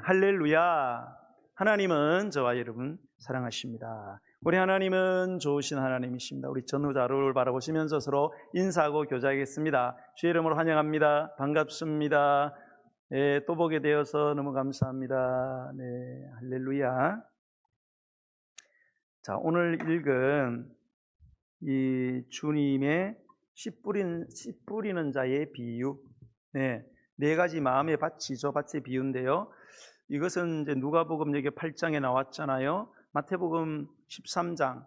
할렐루야. 하나님은 저와 여러분 사랑하십니다. 우리 하나님은 좋으신 하나님이십니다. 우리 전후자를 바라보시면서 서로 인사하고 교제하겠습니다. 주의 이름으로 환영합니다. 반갑습니다. 네, 또 보게 되어서 너무 감사합니다. 네, 할렐루야. 자, 오늘 읽은 이 주님의 씨 뿌리는 자의 비유. 네 가지 마음의 밭이죠. 밭의 비유인데요. 이것은 이제 누가복음 여기 8장에 나왔잖아요. 마태복음 13장,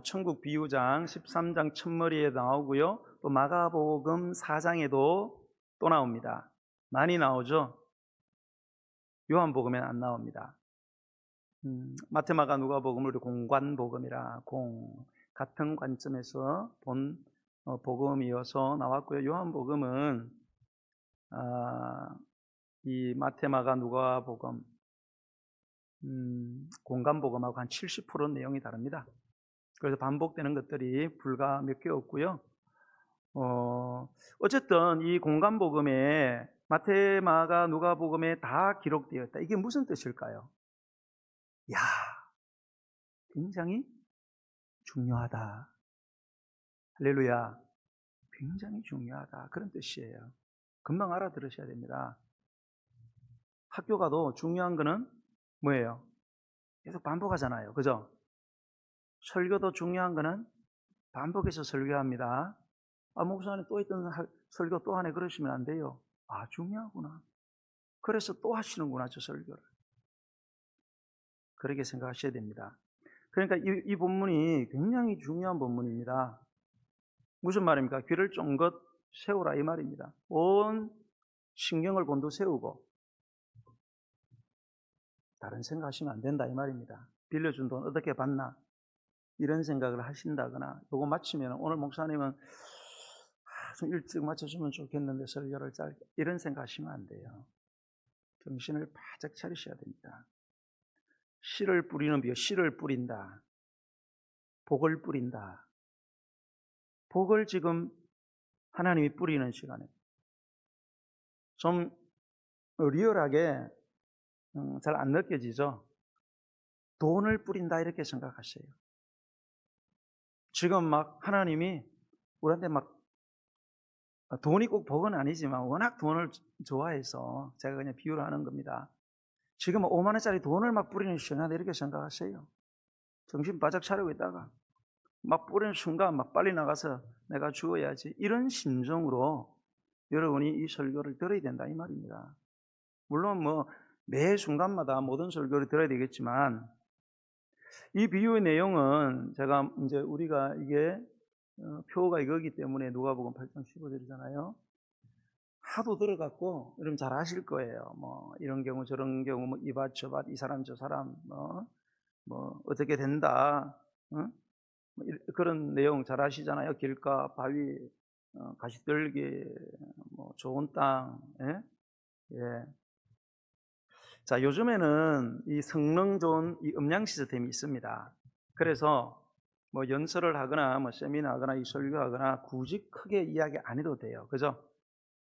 천국 비유장 13장 첫머리에 나오고요. 또 마가복음 4장에도 또 나옵니다. 많이 나오죠. 요한복음에는 안 나옵니다. 마태, 마가, 누가복음을 우리 공관복음이라 같은 관점에서 본 복음이어서 나왔고요. 요한복음은 이 마태, 마가, 누가복음 공관복음하고 한 70% 내용이 다릅니다. 그래서 반복되는 것들이 불과 몇 개 없고요. 어쨌든 이 공관복음에 마태, 마가, 누가복음에 다 기록되어 있다. 이게 무슨 뜻일까요? 야, 굉장히 중요하다. 할렐루야. 굉장히 중요하다. 그런 뜻이에요. 금방 알아들으셔야 됩니다. 학교 가도 중요한 거는 뭐예요? 계속 반복하잖아요. 그죠? 설교도 중요한 거는 반복해서 설교합니다. 목사님 또 있던 설교 또 하네 그러시면 안 돼요. 중요하구나. 그래서 또 하시는구나, 저 설교를. 그렇게 생각하셔야 됩니다. 그러니까 이 본문이 굉장히 중요한 본문입니다. 무슨 말입니까? 귀를 쫑긋 세우라 이 말입니다. 온 신경을 곤두세우고 다른 생각하시면 안 된다 이 말입니다. 빌려준 돈 어떻게 받나 이런 생각을 하신다거나 요거 마치면 오늘 목사님은 좀 일찍 마쳐주면 좋겠는데 설교를 짧게 이런 생각하시면 안 돼요. 정신을 바짝 차리셔야 됩니다. 씨를 뿌리는 비유, 씨를 뿌린다. 복을 뿌린다. 복을 지금 하나님이 뿌리는 시간에 좀 리얼하게 잘 안 느껴지죠? 돈을 뿌린다 이렇게 생각하세요. 지금 막 하나님이 우리한테 막 돈이 꼭 복은 아니지만 워낙 돈을 좋아해서 제가 그냥 비유를 하는 겁니다. 지금 5만 원짜리 돈을 막 뿌리는 시간에 이렇게 생각하세요. 정신 바짝 차리고 있다가 막 뿌리는 순간 막 빨리 나가서 내가 죽어야지 이런 심정으로 여러분이 이 설교를 들어야 된다 이 말입니다. 물론 뭐 매 순간마다 모든 설교를 들어야 되겠지만 이 비유의 내용은 제가 이제 우리가 이게 표가 이거기 때문에 누가복음 8장 15절이잖아요. 하도 들어갖고 여러분 잘 아실 거예요. 뭐 이런 경우 저런 경우 뭐 이밭 저밭 이 사람 저 사람 뭐 어떻게 된다 그런 내용 잘 아시잖아요. 길가 바위 가시떨기 뭐 좋은 땅 예. 자, 요즘에는 이 성능 좋은 이 음량 시스템이 있습니다. 그래서 뭐 연설을 하거나 뭐 세미나 하거나 이 설교하거나 굳이 크게 이야기 안 해도 돼요. 그죠?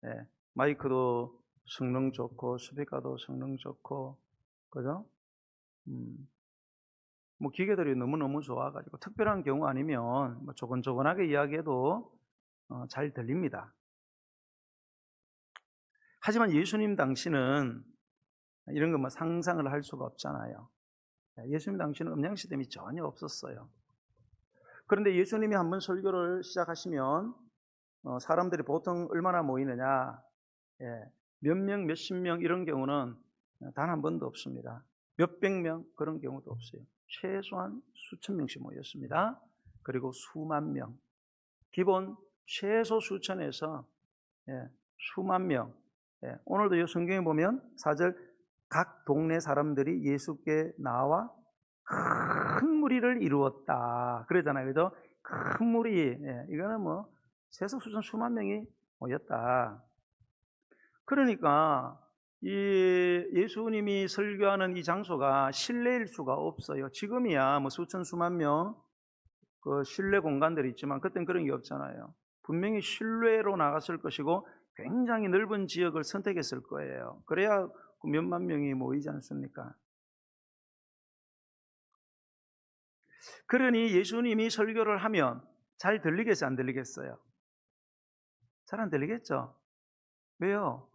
예. 마이크도 성능 좋고 스피커도 성능 좋고 그죠? 뭐 기계들이 너무너무 좋아가지고 특별한 경우 아니면 뭐 조곤조곤하게 이야기해도 잘 들립니다. 하지만 예수님 당시는 이런 거 뭐 상상을 할 수가 없잖아요. 예수님 당시는 음량 시스템이 전혀 없었어요. 그런데 예수님이 한번 설교를 시작하시면 사람들이 보통 얼마나 모이느냐, 몇 명, 몇십 명 이런 경우는 단 한 번도 없습니다. 몇백 명 그런 경우도 없어요. 최소한 수천 명씩 모였습니다. 그리고 수만 명, 기본 최소 수천에서 수만 명. 오늘도 이 성경에 보면 4절 각 동네 사람들이 예수께 나와 큰 무리를 이루었다 그러잖아요. 그죠? 큰 무리, 이거는 뭐 최소 수천 수만 명이 모였다. 그러니까 이 예수님이 설교하는 이 장소가 실내일 수가 없어요. 지금이야 뭐 수천 수만 명 그 실내 공간들이 있지만 그때는 그런 게 없잖아요. 분명히 실내로 나갔을 것이고 굉장히 넓은 지역을 선택했을 거예요. 그래야 그 몇만 명이 모이지 않습니까? 그러니 예수님이 설교를 하면 잘 들리겠어요? 안 들리겠어요? 잘 안 들리겠죠? 왜요?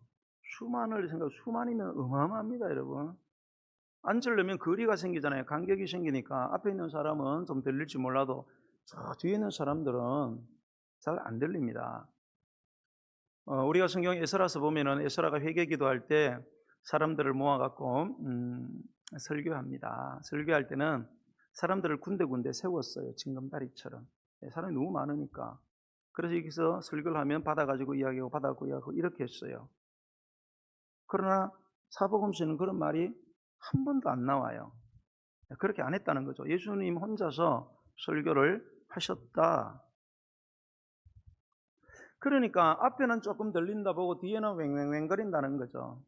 수만이면 어마어마합니다, 여러분. 앉으려면 거리가 생기잖아요. 간격이 생기니까 앞에 있는 사람은 좀 들릴지 몰라도 저 뒤에 있는 사람들은 잘 안 들립니다. 우리가 성경 에스라서 보면은 에스라가 회개 기도할 때 사람들을 모아갖고 설교합니다. 설교할 때는 사람들을 군데군데 세웠어요. 징검다리처럼. 사람이 너무 많으니까. 그래서 여기서 설교를 하면 받아가지고 이야기하고 받아가지고 이야기하고 이렇게 했어요. 그러나 사복음서에는 그런 말이 한 번도 안 나와요. 그렇게 안 했다는 거죠. 예수님 혼자서 설교를 하셨다. 그러니까 앞에는 조금 들린다 보고 뒤에는 왱왱왱거린다는 거죠.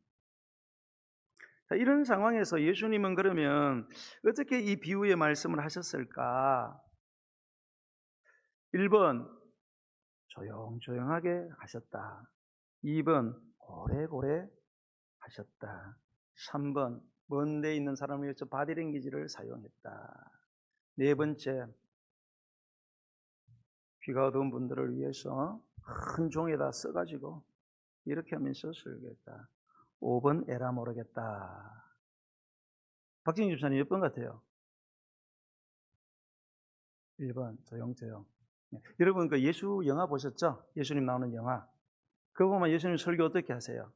자, 이런 상황에서 예수님은 그러면 어떻게 이 비유의 말씀을 하셨을까? 1번 조용조용하게 하셨다. 2번 고래고래 하셨다. 3번 먼 데 있는 사람을 위해서 바디랭귀지를 사용했다. 4번째 귀가 어두운 분들을 위해서 큰 종에다 써가지고 이렇게 하면서 설교했다. 5번 에라 모르겠다. 박진희 집사님 몇 번 같아요? 1번 조용조용. 여러분 그 예수 영화 보셨죠? 예수님 나오는 영화. 그거 보면 예수님 설교 어떻게 하세요?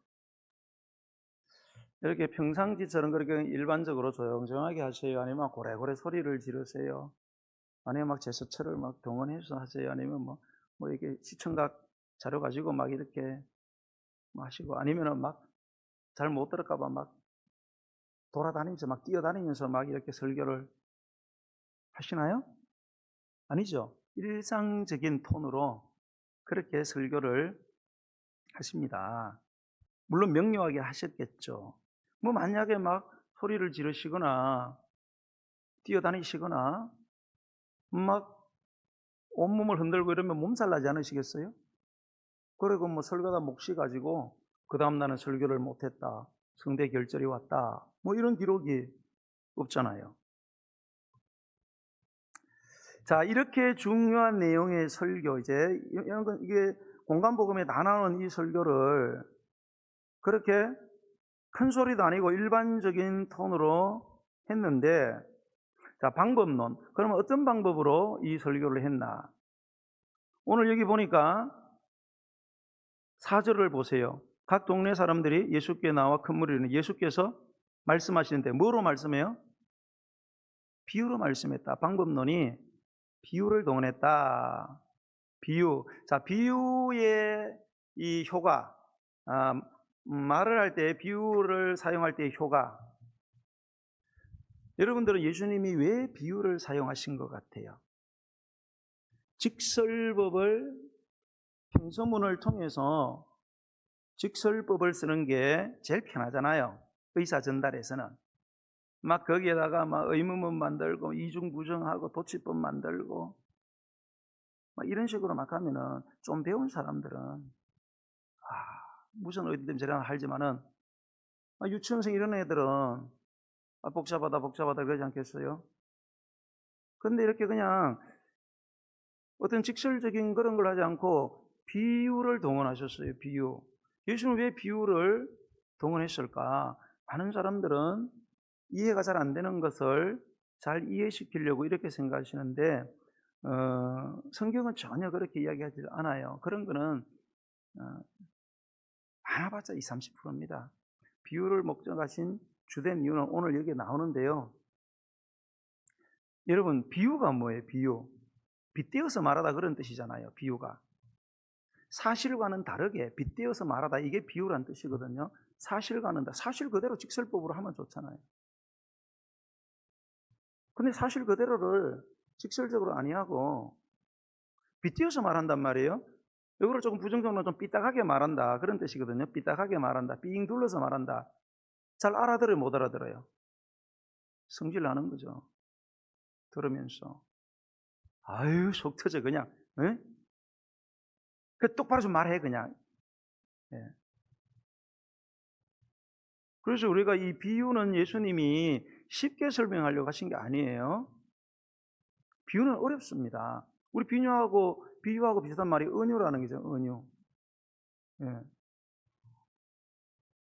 이렇게 평상시처럼 그렇게 일반적으로 조용조용하게 하세요? 아니면 고래고래 소리를 지르세요? 아니면 막 제스처를 막 동원해서 하세요? 아니면 뭐 이렇게 시청각 자료 가지고 막 이렇게 하시고, 아니면은 막 잘 못 들을까봐 막 돌아다니면서 막 뛰어다니면서 막 이렇게 설교를 하시나요? 아니죠. 일상적인 톤으로 그렇게 설교를 하십니다. 물론 명료하게 하셨겠죠. 뭐 만약에 막 소리를 지르시거나 뛰어다니시거나 막 온몸을 흔들고 이러면 몸살 나지 않으시겠어요? 그리고 뭐 설교다 몫이 가지고 그 다음 날은 설교를 못했다. 성대 결절이 왔다. 뭐 이런 기록이 없잖아요. 자, 이렇게 중요한 내용의 설교, 이게 공간복음에 다 나오는 이 설교를 그렇게 큰 소리도 아니고 일반적인 톤으로 했는데, 자, 방법론. 그러면 어떤 방법으로 이 설교를 했나? 오늘 여기 보니까 4절을 보세요. 각 동네 사람들이 예수께 나와 큰 무리를 예수께서 말씀하시는데 뭐로 말씀해요? 비유로 말씀했다. 방법론이 비유를 동원했다. 비유. 자, 비유의 이 효과. 말을 할 때 비유를 사용할 때의 효과. 여러분들은 예수님이 왜 비유를 사용하신 것 같아요? 직설법을 평서문을 통해서 직설법을 쓰는 게 제일 편하잖아요. 의사 전달에서는. 막 거기에다가 막 의문문 만들고 이중부정하고 도치법 만들고 막 이런 식으로 막 하면은 좀 배운 사람들은 무슨 의도 때문에 저런 하지만은 유치원생 이런 애들은 복잡하다 그러지 않겠어요? 근데 이렇게 그냥 어떤 직설적인 그런 걸 하지 않고 비유를 동원하셨어요. 비유. 예수는 왜 비유를 동원했을까? 많은 사람들은 이해가 잘 안 되는 것을 잘 이해시키려고 이렇게 생각하시는데 성경은 전혀 그렇게 이야기하지 않아요. 그런 거는 많아봤자 20, 30%입니다. 비유를 목적하신 주된 이유는 오늘 여기에 나오는데요. 여러분, 비유가 뭐예요? 비유. 빗대어서 말하다 그런 뜻이잖아요. 비유가. 사실과는 다르게 빗대어서 말하다 이게 비유란 뜻이거든요. 사실과는 사실 그대로 직설법으로 하면 좋잖아요. 근데 사실 그대로를 직설적으로 아니하고 빗대어서 말한단 말이에요. 이거를 조금 부정적으로 좀 삐딱하게 말한다 그런 뜻이거든요. 삐딱하게 말한다. 삥 둘러서 말한다. 잘 알아들어요? 못 알아들어요? 성질 나는 거죠. 들으면서 아유 속 터져 그냥. 에? 그 똑바로 좀 말해 그냥. 예. 그래서 우리가 이 비유는 예수님이 쉽게 설명하려고 하신 게 아니에요. 비유는 어렵습니다. 우리 비유하고 비슷한 말이 은유라는 게죠. 은유. 예.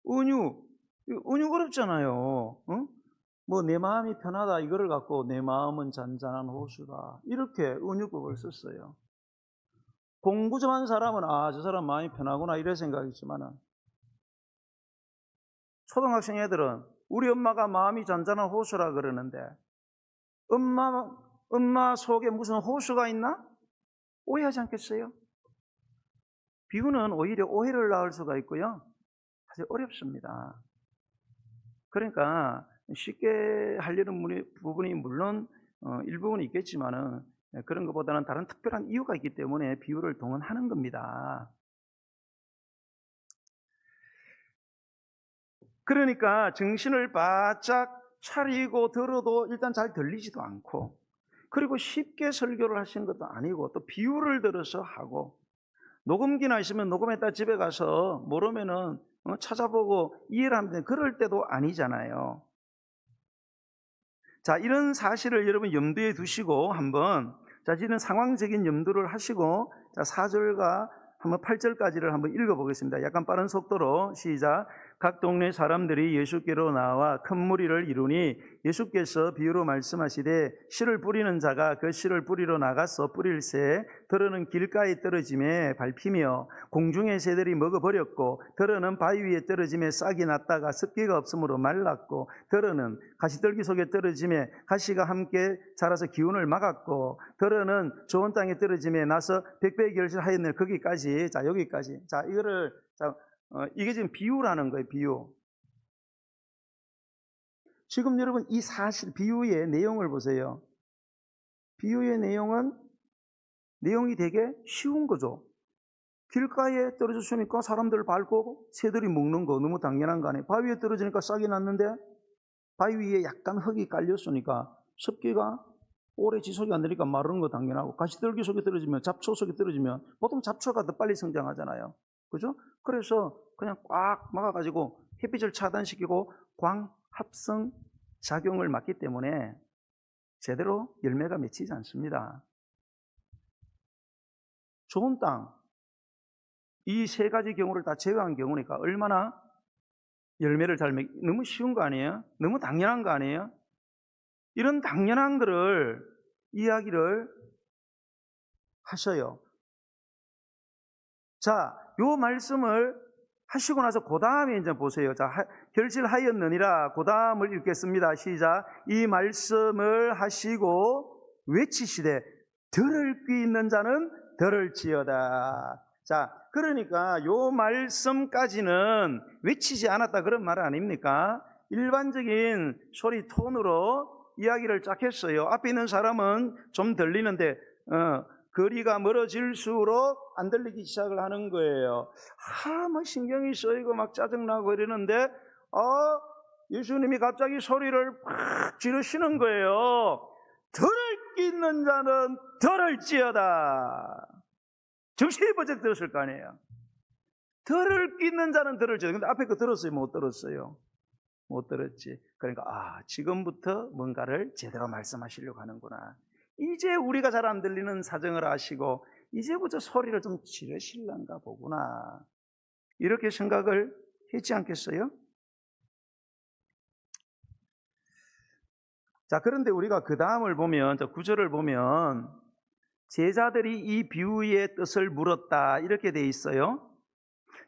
은유 어렵잖아요. 어? 뭐 내 마음이 편하다 이거를 갖고 내 마음은 잔잔한 호수다 이렇게 은유법을 썼어요. 공부 좀 한 사람은 저 사람 마음이 편하구나 이런 생각이지만은 초등학생 애들은 우리 엄마가 마음이 잔잔한 호수라 그러는데 엄마 속에 무슨 호수가 있나? 오해하지 않겠어요? 비유는 오히려 오해를 낳을 수가 있고요. 사실 어렵습니다. 그러니까 쉽게 하려는 부분이 물론 일부분이 있겠지만은 그런 것보다는 다른 특별한 이유가 있기 때문에 비유를 동원하는 겁니다. 그러니까 정신을 바짝 차리고 들어도 일단 잘 들리지도 않고 그리고 쉽게 설교를 하시는 것도 아니고 또 비유를 들어서 하고 녹음기나 있으면 녹음했다 집에 가서 모르면은 찾아보고 이해를 하면 되는데 그럴 때도 아니잖아요. 자, 이런 사실을 여러분 염두에 두시고 한번 이런 상황적인 염두를 하시고 4절과 한번 8절까지를 한번 읽어보겠습니다. 약간 빠른 속도로 시작. 각 동네 사람들이 예수께로 나와 큰 무리를 이루니 예수께서 비유로 말씀하시되 씨를 뿌리는 자가 그 씨를 뿌리러 나가서 뿌릴새 들어는 길가에 떨어짐에 밟히며 공중의 새들이 먹어버렸고 들어는 바위 위에 떨어짐에 싹이 났다가 습기가 없으므로 말랐고 들어는 가시떨기 속에 떨어짐에 가시가 함께 자라서 기운을 막았고 들어는 좋은 땅에 떨어짐에 나서 백배결실하였네. 거기까지. 자, 여기까지. 자, 이거를 이게 지금 비유라는 거예요. 비유. 지금 여러분 이 사실 비유의 내용을 보세요. 비유의 내용이 되게 쉬운 거죠. 길가에 떨어졌으니까 사람들 밟고 새들이 먹는 거 너무 당연한 거 아니에요. 바위 위에 떨어지니까 싹이 났는데 바위 위에 약간 흙이 깔렸으니까 습기가 오래 지속이 안 되니까 마르는 거 당연하고 가시떨기 속에 떨어지면 잡초 속에 떨어지면 보통 잡초가 더 빨리 성장하잖아요. 그죠? 그래서 그냥 꽉 막아가지고 햇빛을 차단시키고 광합성 작용을 막기 때문에 제대로 열매가 맺히지 않습니다. 좋은 땅, 이 세 가지 경우를 다 제외한 경우니까 얼마나 열매를 잘 너무 쉬운 거 아니에요? 너무 당연한 거 아니에요? 이런 당연한 거를 이야기를 하셔요. 자, 요 말씀을 하시고 나서 그 다음에 이제 보세요. 자, 결실하였느니라. 그 다음을 읽겠습니다. 시작. 이 말씀을 하시고 외치시되 들을 귀 있는 자는 들을지어다. 자, 그러니까 요 말씀까지는 외치지 않았다 그런 말 아닙니까? 일반적인 소리 톤으로 이야기를 쫙 했어요. 앞에 있는 사람은 좀 들리는데 거리가 멀어질수록 안 들리기 시작을 하는 거예요. 막 신경이 쓰이고 막 짜증나고 이러는데 예수님이 갑자기 소리를 팍 지르시는 거예요. 들을 귀 있는 자는 들을지어다. 정신이 번쩍 들었을 거 아니에요. 들을 귀 있는 자는 들을지어다. 근데 앞에 거 들었어요? 못 들었어요? 못 들었지. 그러니까 지금부터 뭔가를 제대로 말씀하시려고 하는구나. 이제 우리가 잘 안 들리는 사정을 아시고 이제부터 소리를 좀 지르실란가 보구나. 이렇게 생각을 했지 않겠어요? 자, 그런데 우리가 그 다음을 보면 9절을 보면 제자들이 이 비유의 뜻을 물었다 이렇게 돼 있어요.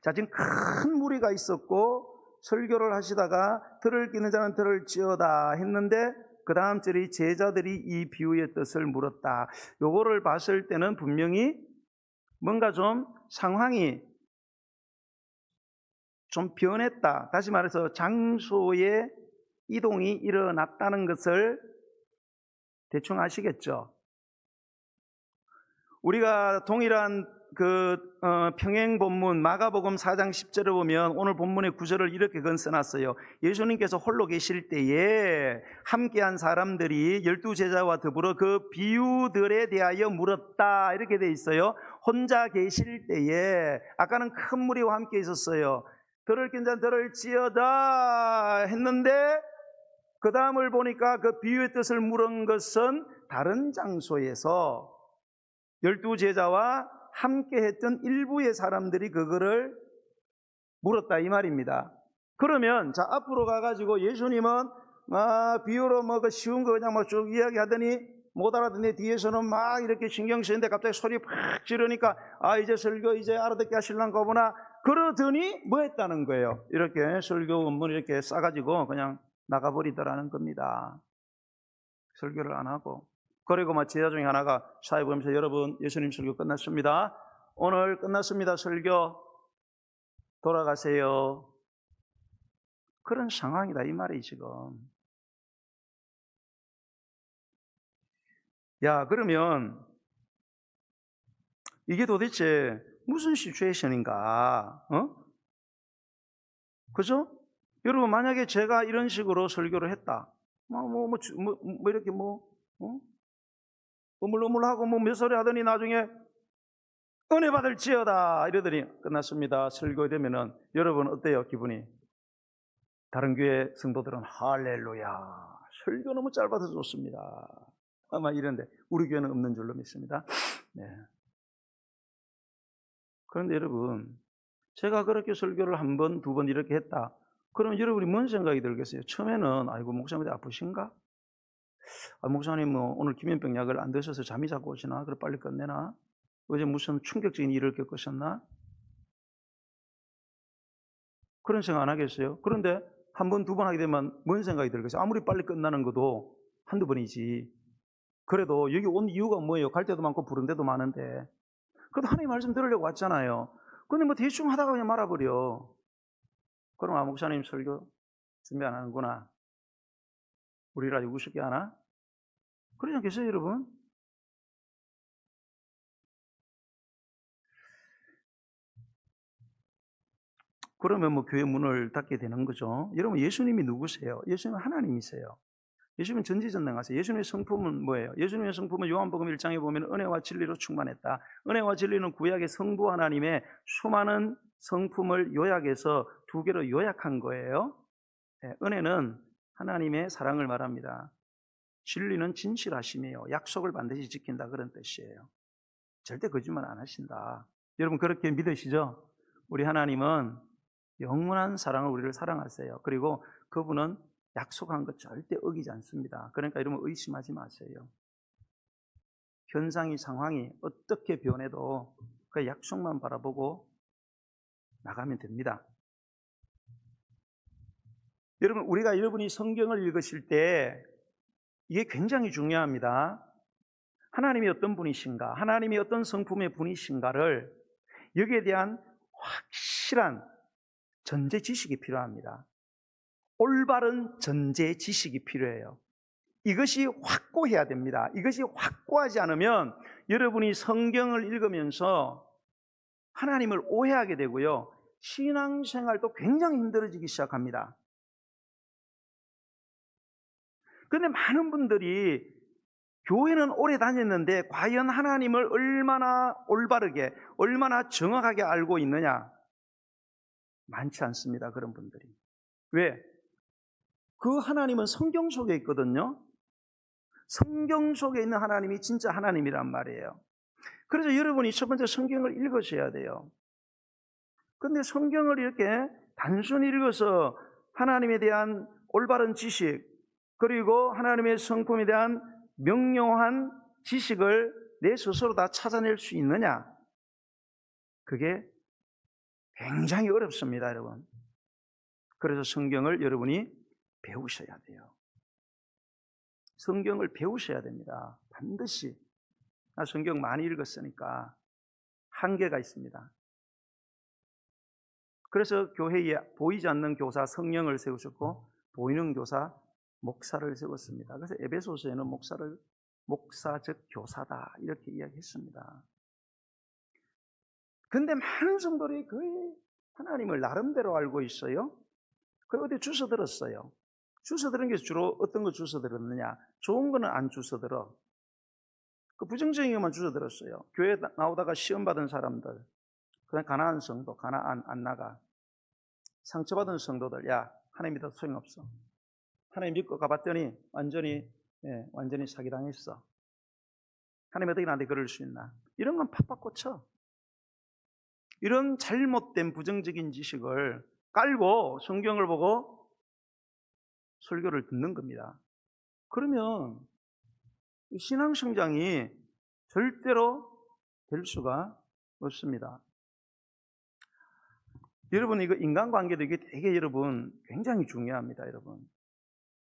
자, 지금 큰 무리가 있었고 설교를 하시다가 들을 끼는 자는 들을지어다 했는데 그 다음 절이 제자들이 이 비유의 뜻을 물었다. 요거를 봤을 때는 분명히 뭔가 좀 상황이 좀 변했다. 다시 말해서 장소의 이동이 일어났다는 것을 대충 아시겠죠? 우리가 동일한 평행 본문 마가복음 4장 10절을 보면 오늘 본문의 9절을 이렇게 써놨어요. 예수님께서 홀로 계실 때에 함께한 사람들이 12제자와 더불어 그 비유들에 대하여 물었다 이렇게 돼 있어요. 혼자 계실 때에 아까는 큰 무리와 함께 있었어요. 들을 낀 자는 들을지어다 했는데 그 다음을 보니까 그 비유의 뜻을 물은 것은 다른 장소에서 12제자와 함께 했던 일부의 사람들이 그거를 물었다 이 말입니다. 그러면 자 앞으로 가가지고 예수님은 비유로 그 쉬운 거 그냥 쭉 이야기하더니 못 알아듣네. 뒤에서는 막 이렇게 신경 쓰는데 갑자기 소리 팍 지르니까 이제 설교 이제 알아듣게 하실란가 보나 그러더니 뭐 했다는 거예요. 이렇게 설교 원문 이렇게 싸가지고 그냥 나가버리더라는 겁니다. 설교를 안 하고. 그리고 제자 중에 하나가 사회 보면서 여러분 예수님 설교 끝났습니다. 오늘 끝났습니다. 설교 돌아가세요. 그런 상황이다 이 말이 지금. 야 그러면 이게 도대체 무슨 시츄에이션인가? 그죠? 여러분 만약에 제가 이런 식으로 설교를 했다. 이렇게 어물어물하고 몇 소리 하더니 나중에 은혜 받을지어다 이러더니 끝났습니다. 설교되면은 여러분 어때요 기분이? 다른 교회 성도들은 할렐루야 설교 너무 짧아서 좋습니다. 아마 이런데 우리 교회는 없는 줄로 믿습니다. 네. 그런데 여러분 제가 그렇게 설교를 한 번, 두 번 이렇게 했다. 그러면 여러분이 뭔 생각이 들겠어요? 처음에는 아이고 목사님 아프신가? 목사님 오늘 기면병 약을 안 드셔서 잠이 자꾸 오시나? 그래 빨리 끝내나? 어제 무슨 충격적인 일을 겪으셨나? 그런 생각 안 하겠어요? 그런데 한 번, 두 번 하게 되면 뭔 생각이 들겠어요? 아무리 빨리 끝나는 것도 한두 번이지. 그래도 여기 온 이유가 뭐예요? 갈 데도 많고 부른 데도 많은데. 그래도 하나님 말씀 들으려고 왔잖아요. 근데 대충 하다가 그냥 말아버려. 그럼 목사님 설교 준비 안 하는구나. 우리 라디오 우습게 하나? 그러지 않겠어요, 여러분? 그러면 교회 문을 닫게 되는 거죠. 여러분, 예수님이 누구세요? 예수님은 하나님이세요. 예수님은 전지전능하세요. 예수님의 성품은 뭐예요? 예수님의 성품은 요한복음 1장에 보면 은혜와 진리로 충만했다. 은혜와 진리는 구약의 성부 하나님의 수많은 성품을 요약해서 두 개로 요약한 거예요. 은혜는 하나님의 사랑을 말합니다. 진리는 진실하심이에요. 약속을 반드시 지킨다 그런 뜻이에요. 절대 거짓말 안 하신다. 여러분 그렇게 믿으시죠? 우리 하나님은 영원한 사랑을 우리를 사랑하세요. 그리고 그분은 약속한 것 절대 어기지 않습니다. 그러니까 여러분 의심하지 마세요. 현상이 상황이 어떻게 변해도 그 약속만 바라보고 나가면 됩니다. 여러분 우리가 여러분이 성경을 읽으실 때 이게 굉장히 중요합니다. 하나님이 어떤 분이신가, 하나님이 어떤 성품의 분이신가를 여기에 대한 확실한 전제 지식이 필요합니다. 올바른 전제 지식이 필요해요. 이것이 확고해야 됩니다. 이것이 확고하지 않으면 여러분이 성경을 읽으면서 하나님을 오해하게 되고요. 신앙생활도 굉장히 힘들어지기 시작합니다. 그런데 많은 분들이 교회는 오래 다녔는데 과연 하나님을 얼마나 올바르게, 얼마나 정확하게 알고 있느냐? 많지 않습니다. 그런 분들이. 왜? 그 하나님은 성경 속에 있거든요. 성경 속에 있는 하나님이 진짜 하나님이란 말이에요. 그래서 여러분이 첫 번째 성경을 읽으셔야 돼요. 그런데 성경을 이렇게 단순히 읽어서 하나님에 대한 올바른 지식, 그리고 하나님의 성품에 대한 명료한 지식을 내 스스로 다 찾아낼 수 있느냐? 그게 굉장히 어렵습니다, 여러분. 그래서 성경을 여러분이 배우셔야 돼요. 성경을 배우셔야 됩니다. 반드시. 나 성경 많이 읽었으니까 한계가 있습니다. 그래서 교회에 보이지 않는 교사 성령을 세우셨고 보이는 교사 목사를 세웠습니다. 그래서 에베소서에는 목사를 목사적 교사다 이렇게 이야기했습니다. 그런데 많은 성도들이 거의 하나님을 나름대로 알고 있어요. 그리고 어디 주워 들었어요. 주워 들은 게 주로 어떤 거 주워 들었느냐? 좋은 거는 안 주워 들어. 그 부정적인 것만 주워 들었어요. 교회 나오다가 시험 받은 사람들, 그냥 가나안 성도, 가나안 안 나가. 상처받은 성도들, 야, 하나님 믿어도 소용없어. 하나님 믿고 가봤더니 완전히 사기당했어. 하나님 어떻게 나한테 그럴 수 있나? 이런 건 팍팍 꽂혀. 이런 잘못된 부정적인 지식을 깔고 성경을 보고 설교를 듣는 겁니다. 그러면 신앙 성장이 절대로 될 수가 없습니다. 여러분, 이거 인간관계도 이게 되게 여러분 굉장히 중요합니다. 여러분,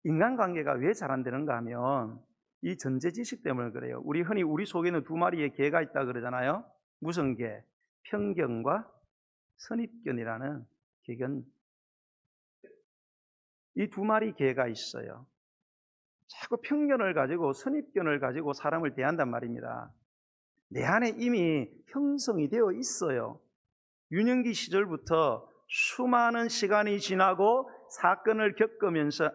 인간관계가 왜 잘 안 되는가 하면 이 전제지식 때문에 그래요. 흔히 우리 속에는 두 마리의 개가 있다 그러잖아요. 무슨 개? 편견과 선입견이라는 개견. 이 두 마리 개가 있어요. 자꾸 편견을 가지고 선입견을 가지고 사람을 대한단 말입니다. 내 안에 이미 형성이 되어 있어요. 유년기 시절부터 수많은 시간이 지나고 사건을 겪으면서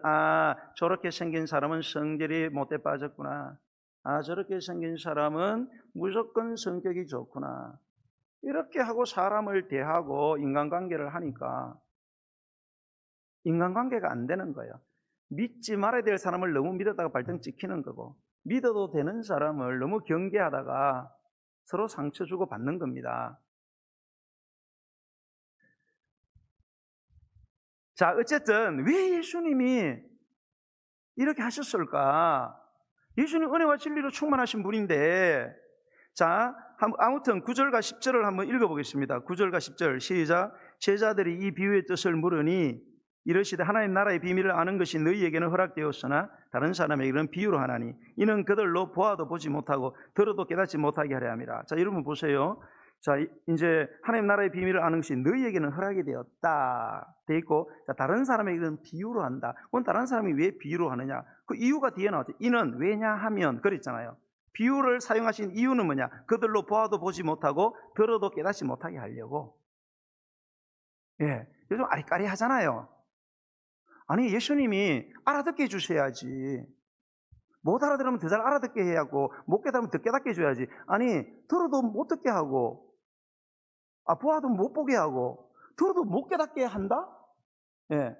저렇게 생긴 사람은 성질이 못돼 빠졌구나. 저렇게 생긴 사람은 무조건 성격이 좋구나. 이렇게 하고 사람을 대하고 인간관계를 하니까 인간관계가 안 되는 거예요. 믿지 말아야 될 사람을 너무 믿었다가 발등 찍히는 거고, 믿어도 되는 사람을 너무 경계하다가 서로 상처 주고 받는 겁니다. 자, 어쨌든 왜 예수님이 이렇게 하셨을까? 예수님 은혜와 진리로 충만하신 분인데, 자, 아무튼 9절과 10절을 한번 읽어보겠습니다. 9절과 10절 시작. 제자들이 이 비유의 뜻을 물으니 이르시되 하나님 나라의 비밀을 아는 것이 너희에게는 허락되었으나 다른 사람에게는 비유로 하나니 이는 그들로 보아도 보지 못하고 들어도 깨닫지 못하게 하려 함이라. 자, 여러분 보세요. 자, 이제 하나님 나라의 비밀을 아는 것이 너희에게는 허락이 되었다 돼 있고, 자, 다른 사람에게는 비유로 한다. 그건 다른 사람이 왜 비유로 하느냐? 그 이유가 뒤에 나왔죠. 이는 왜냐하면 그랬잖아요. 비유를 사용하신 이유는 뭐냐? 그들로 보아도 보지 못하고 들어도 깨닫지 못하게 하려고. 예, 요즘 아리까리 하잖아요. 아니, 예수님이 알아듣게 해주셔야지. 못 알아들으면 더 잘 알아듣게 해야 하고, 못 깨달으면 더 깨닫게 해줘야지. 아니, 들어도 못 듣게 하고, 보아도 못 보게 하고, 들어도 못 깨닫게 한다? 예.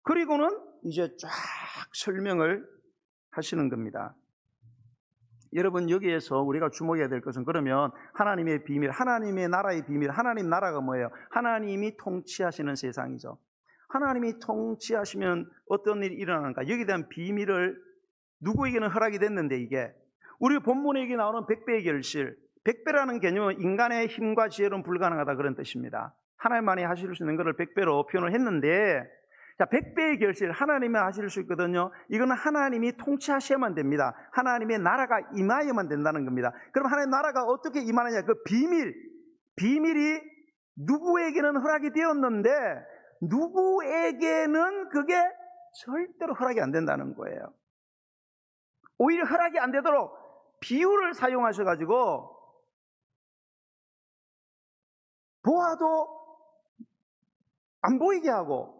그리고는 이제 쫙 설명을 하시는 겁니다. 여러분, 여기에서 우리가 주목해야 될 것은, 그러면 하나님의 비밀, 하나님의 나라의 비밀, 하나님 나라가 뭐예요? 하나님이 통치하시는 세상이죠. 하나님이 통치하시면 어떤 일이 일어나는가? 여기에 대한 비밀을 누구에게는 허락이 됐는데, 이게 우리 본문에 여기 나오는 100배의 결실, 100배라는 개념은 인간의 힘과 지혜로는 불가능하다, 그런 뜻입니다. 하나님만이 하실 수 있는 것을 100배로 표현을 했는데, 자, 100배의 결실, 하나님이 하실 수 있거든요. 이거는 하나님이 통치하셔야만 됩니다. 하나님의 나라가 임하여만 된다는 겁니다. 그럼 하나님의 나라가 어떻게 임하느냐? 그 비밀이 누구에게는 허락이 되었는데 누구에게는 그게 절대로 허락이 안 된다는 거예요. 오히려 허락이 안 되도록 비유를 사용하셔가지고 보아도 안 보이게 하고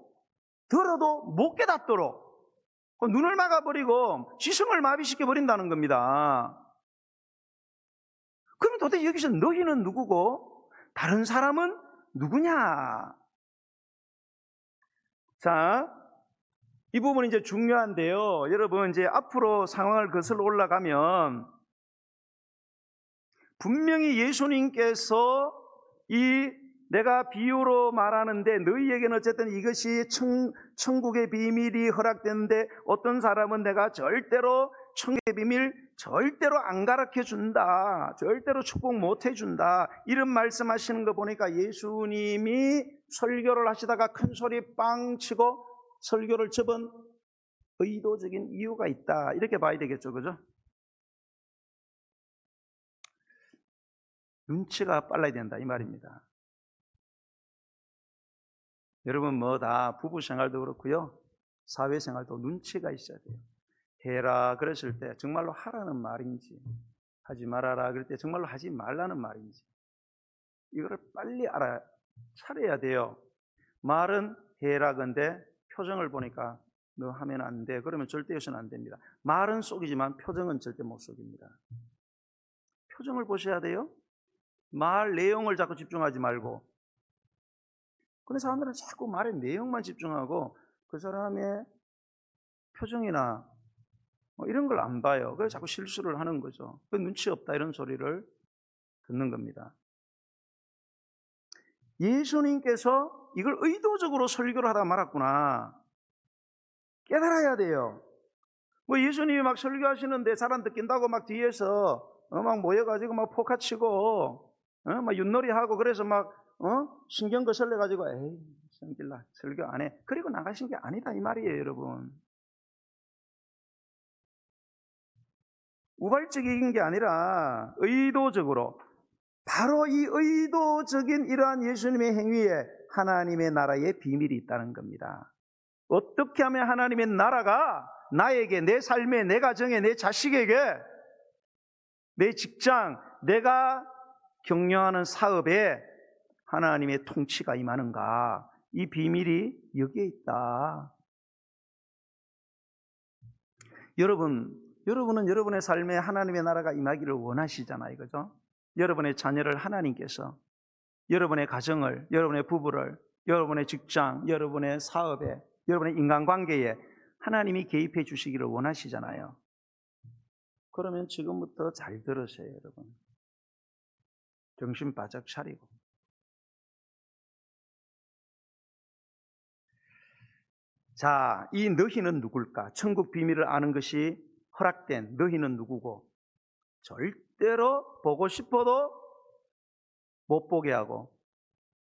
들어도 못 깨닫도록 눈을 막아버리고 지성을 마비시켜버린다는 겁니다. 그럼 도대체 여기서 너희는 누구고 다른 사람은 누구냐? 자, 이 부분이 이제 중요한데요. 여러분, 이제 앞으로 상황을 거슬러 올라가면 분명히 예수님께서 내가 비유로 말하는데 너희에게는 어쨌든 이것이 천국의 비밀이 허락되는데 어떤 사람은 내가 절대로 천국의 비밀 절대로 안 가르쳐 준다, 절대로 축복 못 해준다, 이런 말씀하시는 거 보니까 예수님이 설교를 하시다가 큰 소리 빵 치고 설교를 접은 의도적인 이유가 있다, 이렇게 봐야 되겠죠. 그죠? 눈치가 빨라야 된다, 이 말입니다. 여러분, 다 부부 생활도 그렇고요, 사회생활도 눈치가 있어야 돼요. 해라 그랬을 때 정말로 하라는 말인지, 하지 말아라 그럴 때 정말로 하지 말라는 말인지, 이거를 빨리 차려야 돼요. 말은 해라 건데 표정을 보니까 너 하면 안 돼, 그러면 절대 해서는 안 됩니다. 말은 속이지만 표정은 절대 못 속입니다. 표정을 보셔야 돼요. 말 내용을 자꾸 집중하지 말고. 근데 사람들은 자꾸 말의 내용만 집중하고 그 사람의 표정이나 뭐 이런 걸 안 봐요. 그래서 자꾸 실수를 하는 거죠. 그 눈치 없다 이런 소리를 듣는 겁니다. 예수님께서 이걸 의도적으로 설교를 하다 말았구나. 깨달아야 돼요. 뭐 예수님이 막 설교하시는데 잘 안 듣긴다고 막 뒤에서 막 모여가지고 막 포카치고 막 윷놀이하고 그래서 막 신경 거슬려가지고 에이 성질나 설교 안 해. 그리고 나가신 게 아니다 이 말이에요, 여러분. 우발적인 게 아니라 의도적으로, 바로 이 의도적인 이러한 예수님의 행위에 하나님의 나라의 비밀이 있다는 겁니다. 어떻게 하면 하나님의 나라가 나에게, 내 삶에, 내 가정에, 내 자식에게, 내 직장, 내가 경영하는 사업에 하나님의 통치가 임하는가? 이 비밀이 여기에 있다. 여러분은 여러분의 삶에 하나님의 나라가 임하기를 원하시잖아요. 그죠? 여러분의 자녀를 하나님께서, 여러분의 가정을, 여러분의 부부를, 여러분의 직장, 여러분의 사업에, 여러분의 인간관계에 하나님이 개입해 주시기를 원하시잖아요. 그러면 지금부터 잘 들으세요, 여러분. 정신 바짝 차리고. 자, 이 너희는 누굴까? 천국 비밀을 아는 것이 허락된 너희는 누구고, 절대로 보고 싶어도 못 보게 하고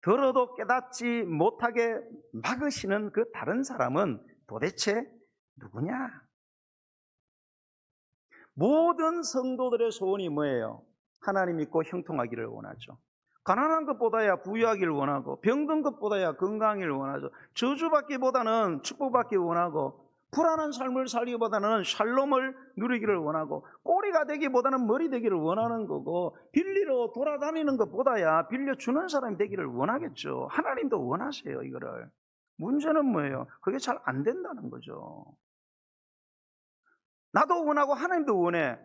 들어도 깨닫지 못하게 막으시는 그 다른 사람은 도대체 누구냐? 모든 성도들의 소원이 뭐예요? 하나님 믿고 형통하기를 원하죠. 가난한 것보다야 부유하기를 원하고, 병든 것보다야 건강하기를 원하죠. 저주받기보다는 축복받기 원하고, 불안한 삶을 살기보다는 샬롬을 누리기를 원하고, 꼬리가 되기보다는 머리 되기를 원하는 거고, 빌리러 돌아다니는 것보다야 빌려주는 사람이 되기를 원하겠죠. 하나님도 원하세요, 이거를. 문제는 뭐예요? 그게 잘 안 된다는 거죠. 나도 원하고 하나님도 원해.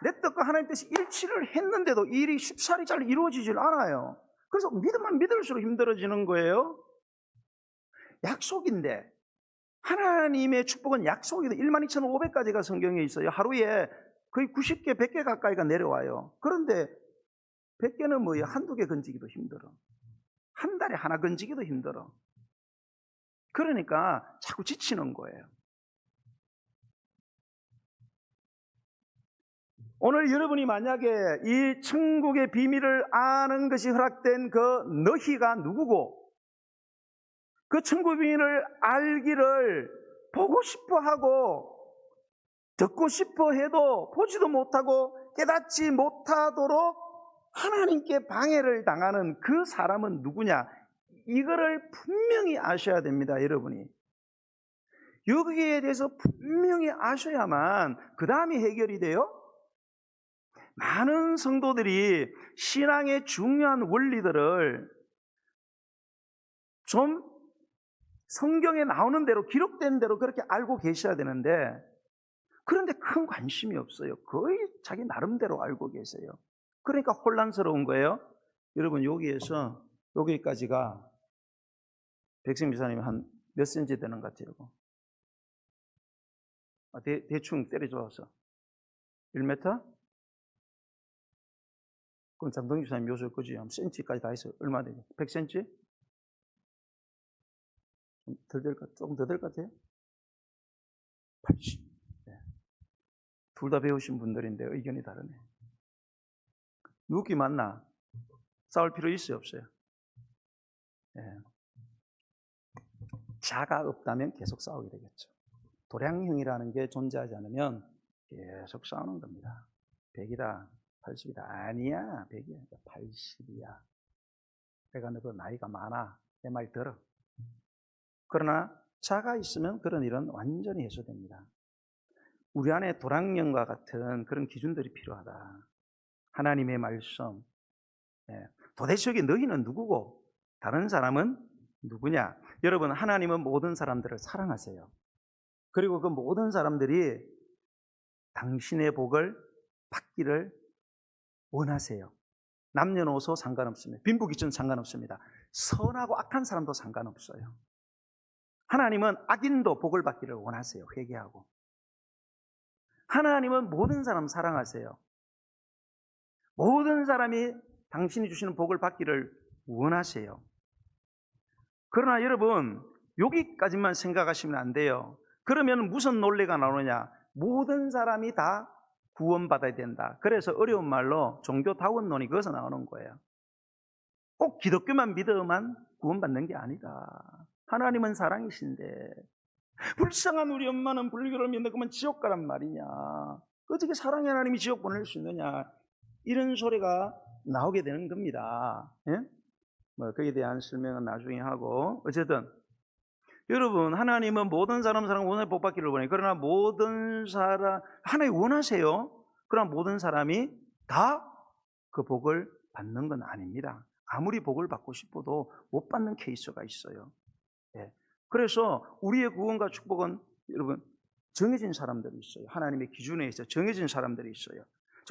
내 뜻과 하나님 뜻이 일치를 했는데도 일이 쉽사리 잘 이루어지질 않아요. 그래서 믿으면 믿을수록 힘들어지는 거예요. 약속인데, 하나님의 축복은 약속이다. 12,500가지가 성경에 있어요. 하루에 거의 90개, 100개 가까이가 내려와요. 그런데 100개는 뭐예요? 한두 개 건지기도 힘들어. 한 달에 하나 건지기도 힘들어. 그러니까 자꾸 지치는 거예요. 오늘 여러분이 만약에 이 천국의 비밀을 아는 것이 허락된 그 너희가 누구고, 그 천국의 비밀을 알기를 보고 싶어 하고 듣고 싶어 해도 보지도 못하고 깨닫지 못하도록 하나님께 방해를 당하는 그 사람은 누구냐? 이거를 분명히 아셔야 됩니다, 여러분이. 여기에 대해서 분명히 아셔야만 그 다음이 해결이 돼요. 많은 성도들이 신앙의 중요한 원리들을 좀 성경에 나오는 대로, 기록된 대로 그렇게 알고 계셔야 되는데, 그런데 큰 관심이 없어요. 거의 자기 나름대로 알고 계세요. 그러니까 혼란스러운 거예요. 여러분, 여기까지가 백승 비사님이 한 몇 센치 되는 것 같아요. 대충 때려줘서 1m? 그럼 장동기 비사님 요술 거지? 센치까지 다 해서 얼마 되죠? 100cm? 조금 더 될 것 같아요? 80. 네. 둘 다 배우신 분들인데 의견이 다르네. 누구 맞나? 싸울 필요 있어요, 없어요? 네. 자가 없다면 계속 싸우게 되겠죠. 도량형이라는 게 존재하지 않으면 계속 싸우는 겁니다. 100이다, 80이다. 아니야, 100이야, 80이야. 내가 너보다 나이가 많아. 내 말 들어. 그러나 자가 있으면 그런 일은 완전히 해소됩니다. 우리 안에 도량령과 같은 그런 기준들이 필요하다. 하나님의 말씀. 도대체 여기 너희는 누구고 다른 사람은 누구냐? 여러분, 하나님은 모든 사람들을 사랑하세요. 그리고 그 모든 사람들이 당신의 복을 받기를 원하세요. 남녀노소 상관없습니다. 빈부귀천 상관없습니다. 선하고 악한 사람도 상관없어요. 하나님은 악인도 복을 받기를 원하세요. 회개하고. 하나님은 모든 사람 사랑하세요. 모든 사람이 당신이 주시는 복을 받기를 원하세요. 그러나 여러분, 여기까지만 생각하시면 안 돼요. 그러면 무슨 논리가 나오느냐? 모든 사람이 다 구원받아야 된다. 그래서 어려운 말로 종교다원론이 거기서 나오는 거예요. 꼭 기독교만 믿어만 구원받는 게 아니다. 하나님은 사랑이신데 불쌍한 우리 엄마는 불교를 믿는 그러면 지옥 가란 말이냐? 어떻게 사랑의 하나님이 지옥 보낼 수 있느냐? 이런 소리가 나오게 되는 겁니다. 예? 거기에 대한 설명은 나중에 하고, 어쨌든 여러분, 하나님은 모든 사람 원하는 복 받기를 원해요. 그러나 모든 사람 하나님 원하세요. 그러나 모든 사람이 다 그 복을 받는 건 아닙니다. 아무리 복을 받고 싶어도 못 받는 케이스가 있어요. 예. 그래서 우리의 구원과 축복은 여러분 정해진 사람들이 있어요. 하나님의 기준에 있어 정해진 사람들이 있어요.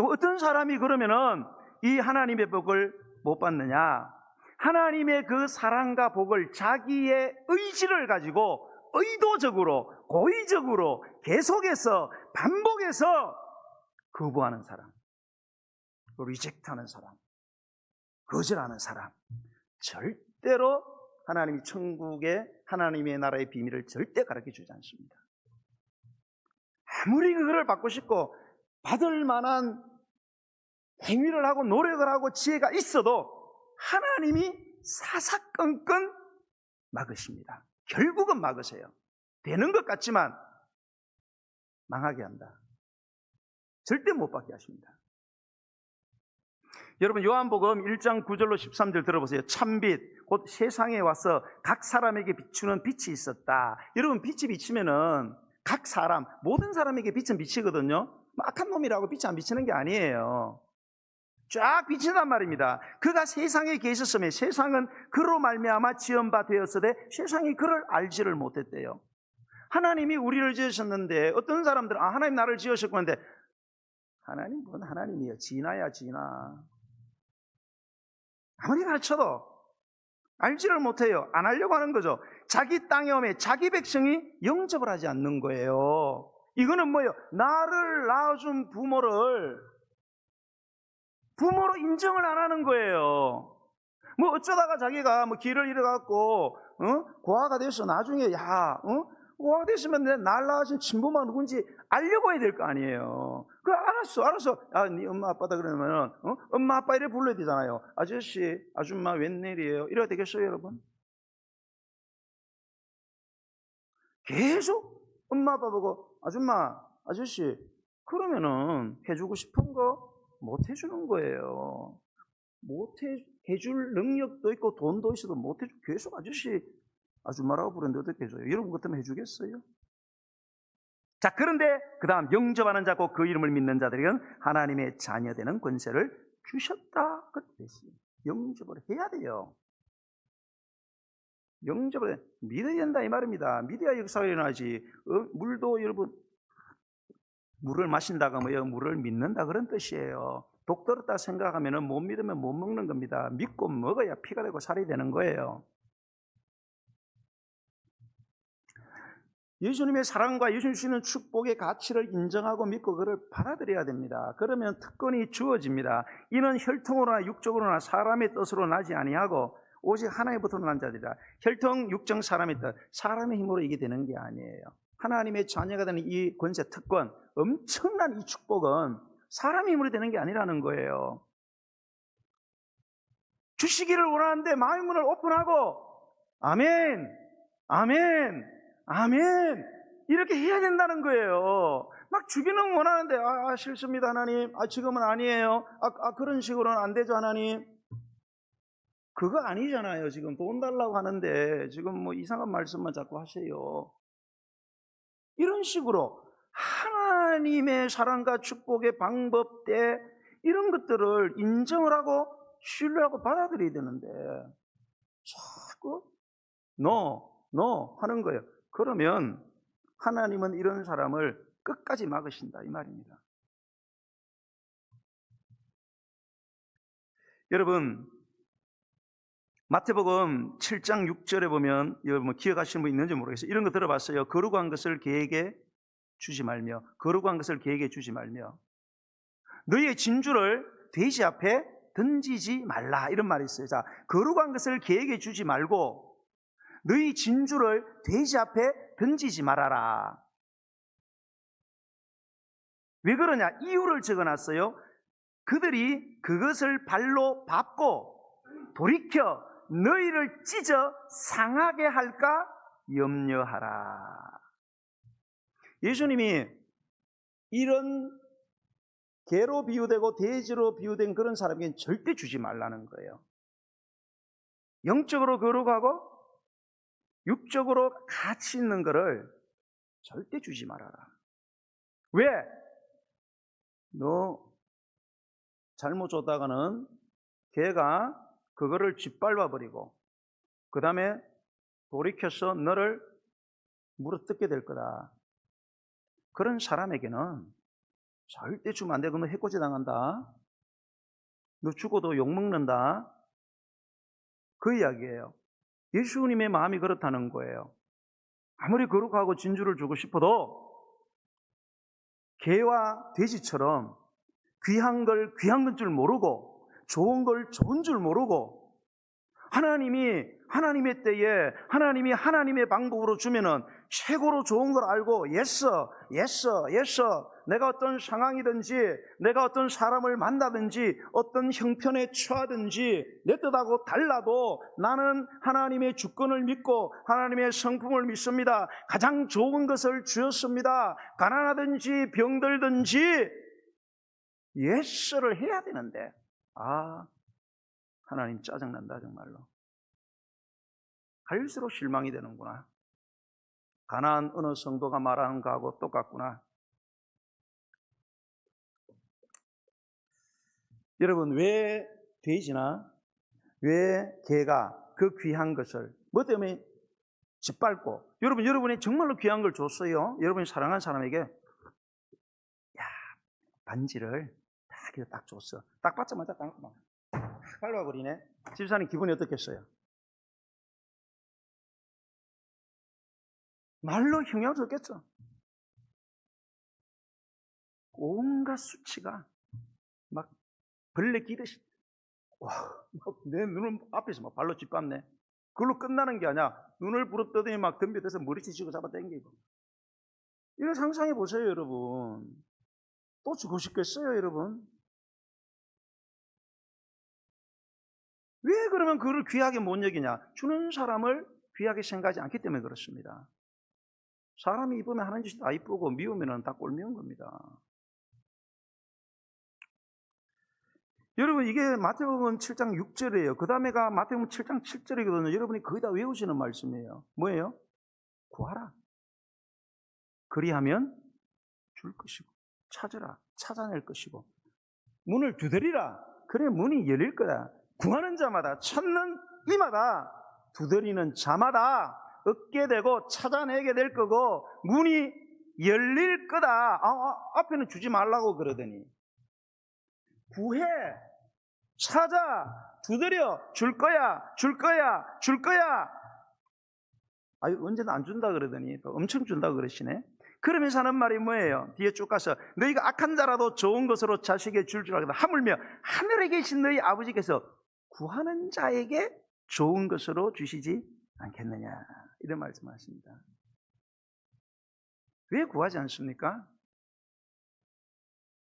어떤 사람이 그러면은 이 하나님의 복을 못 받느냐? 하나님의 그 사랑과 복을 자기의 의지를 가지고 의도적으로, 고의적으로 계속해서 반복해서 거부하는 사람, 리젝트하는 사람, 거절하는 사람, 절대로 하나님이 천국의 하나님의 나라의 비밀을 절대 가르쳐 주지 않습니다. 아무리 그거를 받고 싶고 받을 만한 행위를 하고 노력을 하고 지혜가 있어도 하나님이 사사건건 막으십니다. 결국은 막으세요. 되는 것 같지만 망하게 한다. 절대 못 받게 하십니다. 여러분 요한복음 1장 9절로 13절 들어보세요. 참빛 곧 세상에 와서 각 사람에게 비추는 빛이 있었다. 여러분 빛이 비치면은 각 사람 모든 사람에게 빛은 비치거든요. 악한 놈이라고 빛이 안 비치는 게 아니에요. 쫙 비친단 말입니다. 그가 세상에 계셨으면 세상은 그로 말미암아 지은 바 되었으되 세상이 그를 알지를 못했대요. 하나님이 우리를 지으셨는데 어떤 사람들은 하나님 나를 지으셨고 하는데 하나님 뭔 하나님이에요. 진아야 진아. 아무리 가르쳐도 알지를 못해요. 안 하려고 하는 거죠. 자기 땅에 오면 자기 백성이 영접을 하지 않는 거예요. 이거는 뭐예요? 나를 낳아준 부모로 인정을 안 하는 거예요. 뭐 어쩌다가 자기가 뭐 길을 잃어갖고 고아가 돼서 나중에 고아가 됐으면 날 낳아준 친부모가 누군지 알려고 해야 될 거 아니에요. 그 알았어. 네 엄마 아빠다 그러면은 엄마 아빠 이래 불러야 되잖아요. 아저씨, 아줌마 웬일이에요? 이래야 되겠어요, 여러분? 계속 엄마 아빠 보고 아줌마, 아저씨 그러면은 해주고 싶은 거 못 해주는 거예요. 못 해줄 능력도 있고 돈도 있어도 못 해주고 계속 아저씨, 아줌마라고 부르는데 어떻게 해줘요? 여러분 같으면 해주겠어요? 자, 그런데 그 다음 영접하는 자고 그 이름을 믿는 자들에게는 하나님의 자녀되는 권세를 주셨다. 그랬어요. 영접을 해야 돼요. 영접을 믿어야 된다 이 말입니다. 믿어야 역사가 일어나지. 물도 여러분 물을 마신다가 뭐예요? 물을 믿는다 그런 뜻이에요. 독 들었다 생각하면 못 믿으면 못 먹는 겁니다. 믿고 먹어야 피가 되고 살이 되는 거예요. 예수님의 사랑과 예수님 주시는 축복의 가치를 인정하고 믿고 그를 받아들여야 됩니다. 그러면 특권이 주어집니다. 이는 혈통으로나 육적으로나 사람의 뜻으로 나지 아니하고 오직 하나님부터 난 자들이라. 혈통, 육정, 사람의 뜻, 사람의 힘으로 이게 되는 게 아니에요. 하나님의 자녀가 되는 이 권세, 특권, 엄청난 이 축복은 사람의 힘으로 되는 게 아니라는 거예요. 주시기를 원하는데 마음의 문을 오픈하고 아멘, 아멘, 아멘 이렇게 해야 된다는 거예요. 막 주기는 원하는데 싫습니다 하나님, 지금은 아니에요, 그런 식으로는 안 되죠 하나님. 그거 아니잖아요. 지금 돈 달라고 하는데 지금 뭐 이상한 말씀만 자꾸 하세요. 이런 식으로 하나님의 사랑과 축복의 방법대 이런 것들을 인정을 하고 신뢰하고 받아들여야 되는데 자꾸 no 하는 거예요. 그러면 하나님은 이런 사람을 끝까지 막으신다 이 말입니다. 여러분, 마태복음 7장 6절에 보면, 여러분 기억하시는 분 있는지 모르겠어요. 이런 거 들어봤어요. 거룩한 것을 계획에 주지 말며, 거룩한 것을 계획에 주지 말며, 너희의 진주를 돼지 앞에 던지지 말라, 이런 말이 있어요. 자, 거룩한 것을 계획에 주지 말고 너희 진주를 돼지 앞에 던지지 말아라. 왜 그러냐? 이유를 적어놨어요. 그들이 그것을 발로 밟고 돌이켜 너희를 찢어 상하게 할까 염려하라. 예수님이 이런 개로 비유되고 돼지로 비유된 그런 사람에게는 절대 주지 말라는 거예요. 영적으로 거룩하고 육적으로 가치 있는 거를 절대 주지 말아라. 왜? 너 잘못 줬다가는 개가 그거를 짓밟아 버리고 그 다음에 돌이켜서 너를 물어뜯게 될 거다. 그런 사람에게는 절대 주면 안 되고 너 해코지 당한다. 너 죽어도 욕먹는다. 그 이야기예요. 예수님의 마음이 그렇다는 거예요. 아무리 거룩하고 진주를 주고 싶어도 개와 돼지처럼 귀한 걸 귀한 건 줄 모르고 좋은 걸 좋은 줄 모르고 하나님의 때에 하나님이 하나님의 방법으로 주면은 최고로 좋은 걸 알고 yes, 내가 어떤 상황이든지 내가 어떤 사람을 만나든지 어떤 형편에 처하든지 내 뜻하고 달라도 나는 하나님의 주권을 믿고 하나님의 성품을 믿습니다. 가장 좋은 것을 주었습니다. 가난하든지 병들든지 yes를 해야 되는데 하나님 짜증난다 정말로. 갈수록 실망이 되는구나. 가나안 어느 성도가 말하는 거하고 똑같구나. 여러분, 왜 돼지나 왜 개가 그 귀한 것을 뭐 때문에 짓밟고 여러분이 정말로 귀한 걸 줬어요. 여러분이 사랑한 사람에게 반지를 딱 줬어. 딱 받자마자 딱 밟아버리네. 집사님 기분이 어떻겠어요? 말로 형용할 수 없겠죠. 온갖 수치가 막 벌레 끼듯이 내 눈을 앞에서 막 발로 짓밟네. 그걸로 끝나는 게 아니야. 눈을 부릅뜨더니 막 덤벼대서 머리채 쥐고 잡아 당기고. 이런 상상해 보세요, 여러분. 또 주고 싶겠어요, 여러분? 왜 그러면 그를 귀하게 못 여기냐? 주는 사람을 귀하게 생각하지 않기 때문에 그렇습니다. 사람이 이쁘면 하는 짓이 다 이쁘고 미우면 다 꼴미운 겁니다. 여러분, 이게 마태복음 7장 6절이에요. 그 다음에가 마태복음 7장 7절이거든요. 여러분이 거의 다 외우시는 말씀이에요. 뭐예요? 구하라. 그리하면 줄 것이고, 찾으라. 찾아낼 것이고, 문을 두드리라. 그래 문이 열릴 거다. 구하는 자마다, 찾는 이마다, 두드리는 자마다 얻게 되고 찾아내게 될 거고 문이 열릴 거다. 앞에는 주지 말라고 그러더니 구해, 찾아, 두드려, 줄 거야. 언제는 안 준다 그러더니 또 엄청 준다 그러시네. 그러면서 하는 말이 뭐예요? 뒤에 쭉 가서 너희가 악한 자라도 좋은 것으로 자식에게 줄 알거든. 하물며 하늘에 계신 너희 아버지께서 구하는 자에게 좋은 것으로 주시지 않겠느냐, 이런 말씀하십니다. 왜 구하지 않습니까?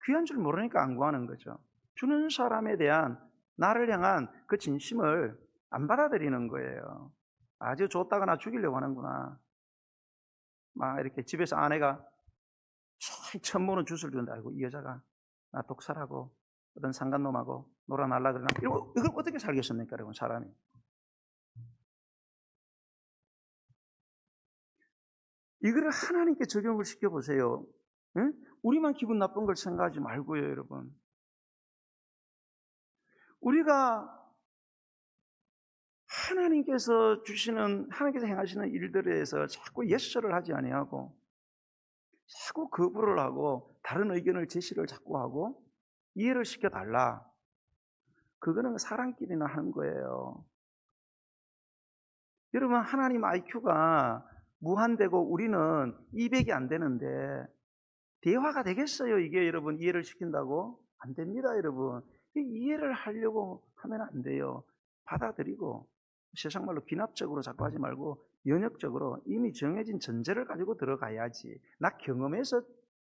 귀한 줄 모르니까 안 구하는 거죠. 주는 사람에 대한 나를 향한 그 진심을 안 받아들이는 거예요. 아주 줬다가 나 죽이려고 하는구나. 막 이렇게 집에서 아내가 처음 보는 주스를 준다 알고 이 여자가 나 독살하고 어떤 상간놈하고 놀아날라 그러나 이걸 어떻게 살겠습니까, 여러분? 사람이. 이거를 하나님께 적용을 시켜보세요. 응? 우리만 기분 나쁜 걸 생각하지 말고요, 여러분. 우리가 하나님께서 행하시는 일들에 대해서 자꾸 예스를 하지 아니하고 자꾸 거부를 하고 다른 의견을 제시를 자꾸 하고 이해를 시켜달라. 그거는 사람끼리나 하는 거예요. 여러분, 하나님 IQ가 무한되고 우리는 200이 안 되는데 대화가 되겠어요? 이게 여러분 이해를 시킨다고? 안 됩니다, 여러분. 이해를 하려고 하면 안 돼요. 받아들이고 세상 말로 귀납적으로 자꾸 하지 말고 연역적으로 이미 정해진 전제를 가지고 들어가야지. 나 경험해서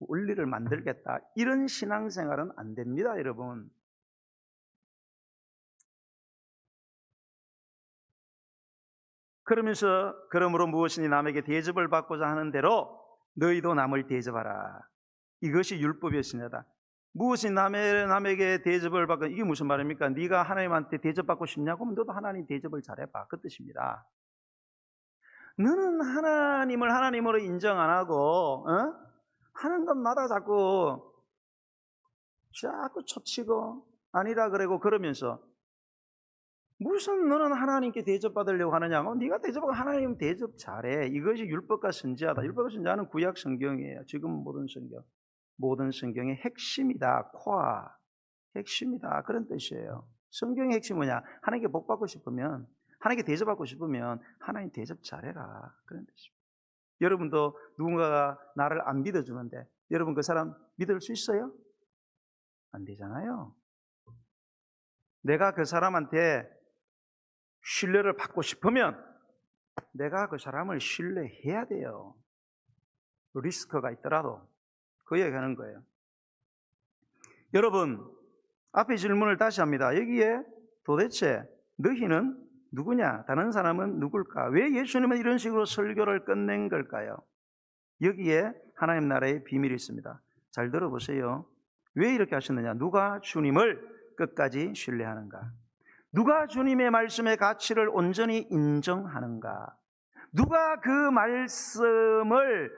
원리를 만들겠다. 이런 신앙생활은 안 됩니다, 여러분. 그러므로 무엇이니 남에게 대접을 받고자 하는 대로 너희도 남을 대접하라. 이것이 율법이었으니라. 무엇이 남에게 대접을 받고, 이게 무슨 말입니까? 네가 하나님한테 대접받고 싶냐고 하면 너도 하나님 대접을 잘해봐. 그 뜻입니다. 너는 하나님을 하나님으로 인정 안 하고 하는 것마다 자꾸 초치고 아니라 그러고 그러면서 무슨 너는 하나님께 대접받으려고 하느냐고. 네가 대접하고 하나님 대접 잘해. 이것이 율법과 선지자다. 율법과 선지자는 구약 성경이에요. 지금 모든 성경의 핵심이다. 코아. 핵심이다. 그런 뜻이에요. 성경의 핵심이 뭐냐? 하나님께 복받고 싶으면, 하나님께 대접받고 싶으면 하나님 대접 잘해라. 그런 뜻입니다. 여러분도 누군가가 나를 안 믿어주는데 여러분 그 사람 믿을 수 있어요? 안 되잖아요. 내가 그 사람한테 신뢰를 받고 싶으면 내가 그 사람을 신뢰해야 돼요. 리스크가 있더라도. 그 얘기하는 거예요. 여러분, 앞에 질문을 다시 합니다. 여기에 도대체 너희는 누구냐? 다른 사람은 누굴까? 왜 예수님은 이런 식으로 설교를 끝낸 걸까요? 여기에 하나님 나라의 비밀이 있습니다. 잘 들어보세요. 왜 이렇게 하셨느냐? 누가 주님을 끝까지 신뢰하는가? 누가 주님의 말씀의 가치를 온전히 인정하는가? 누가 그 말씀을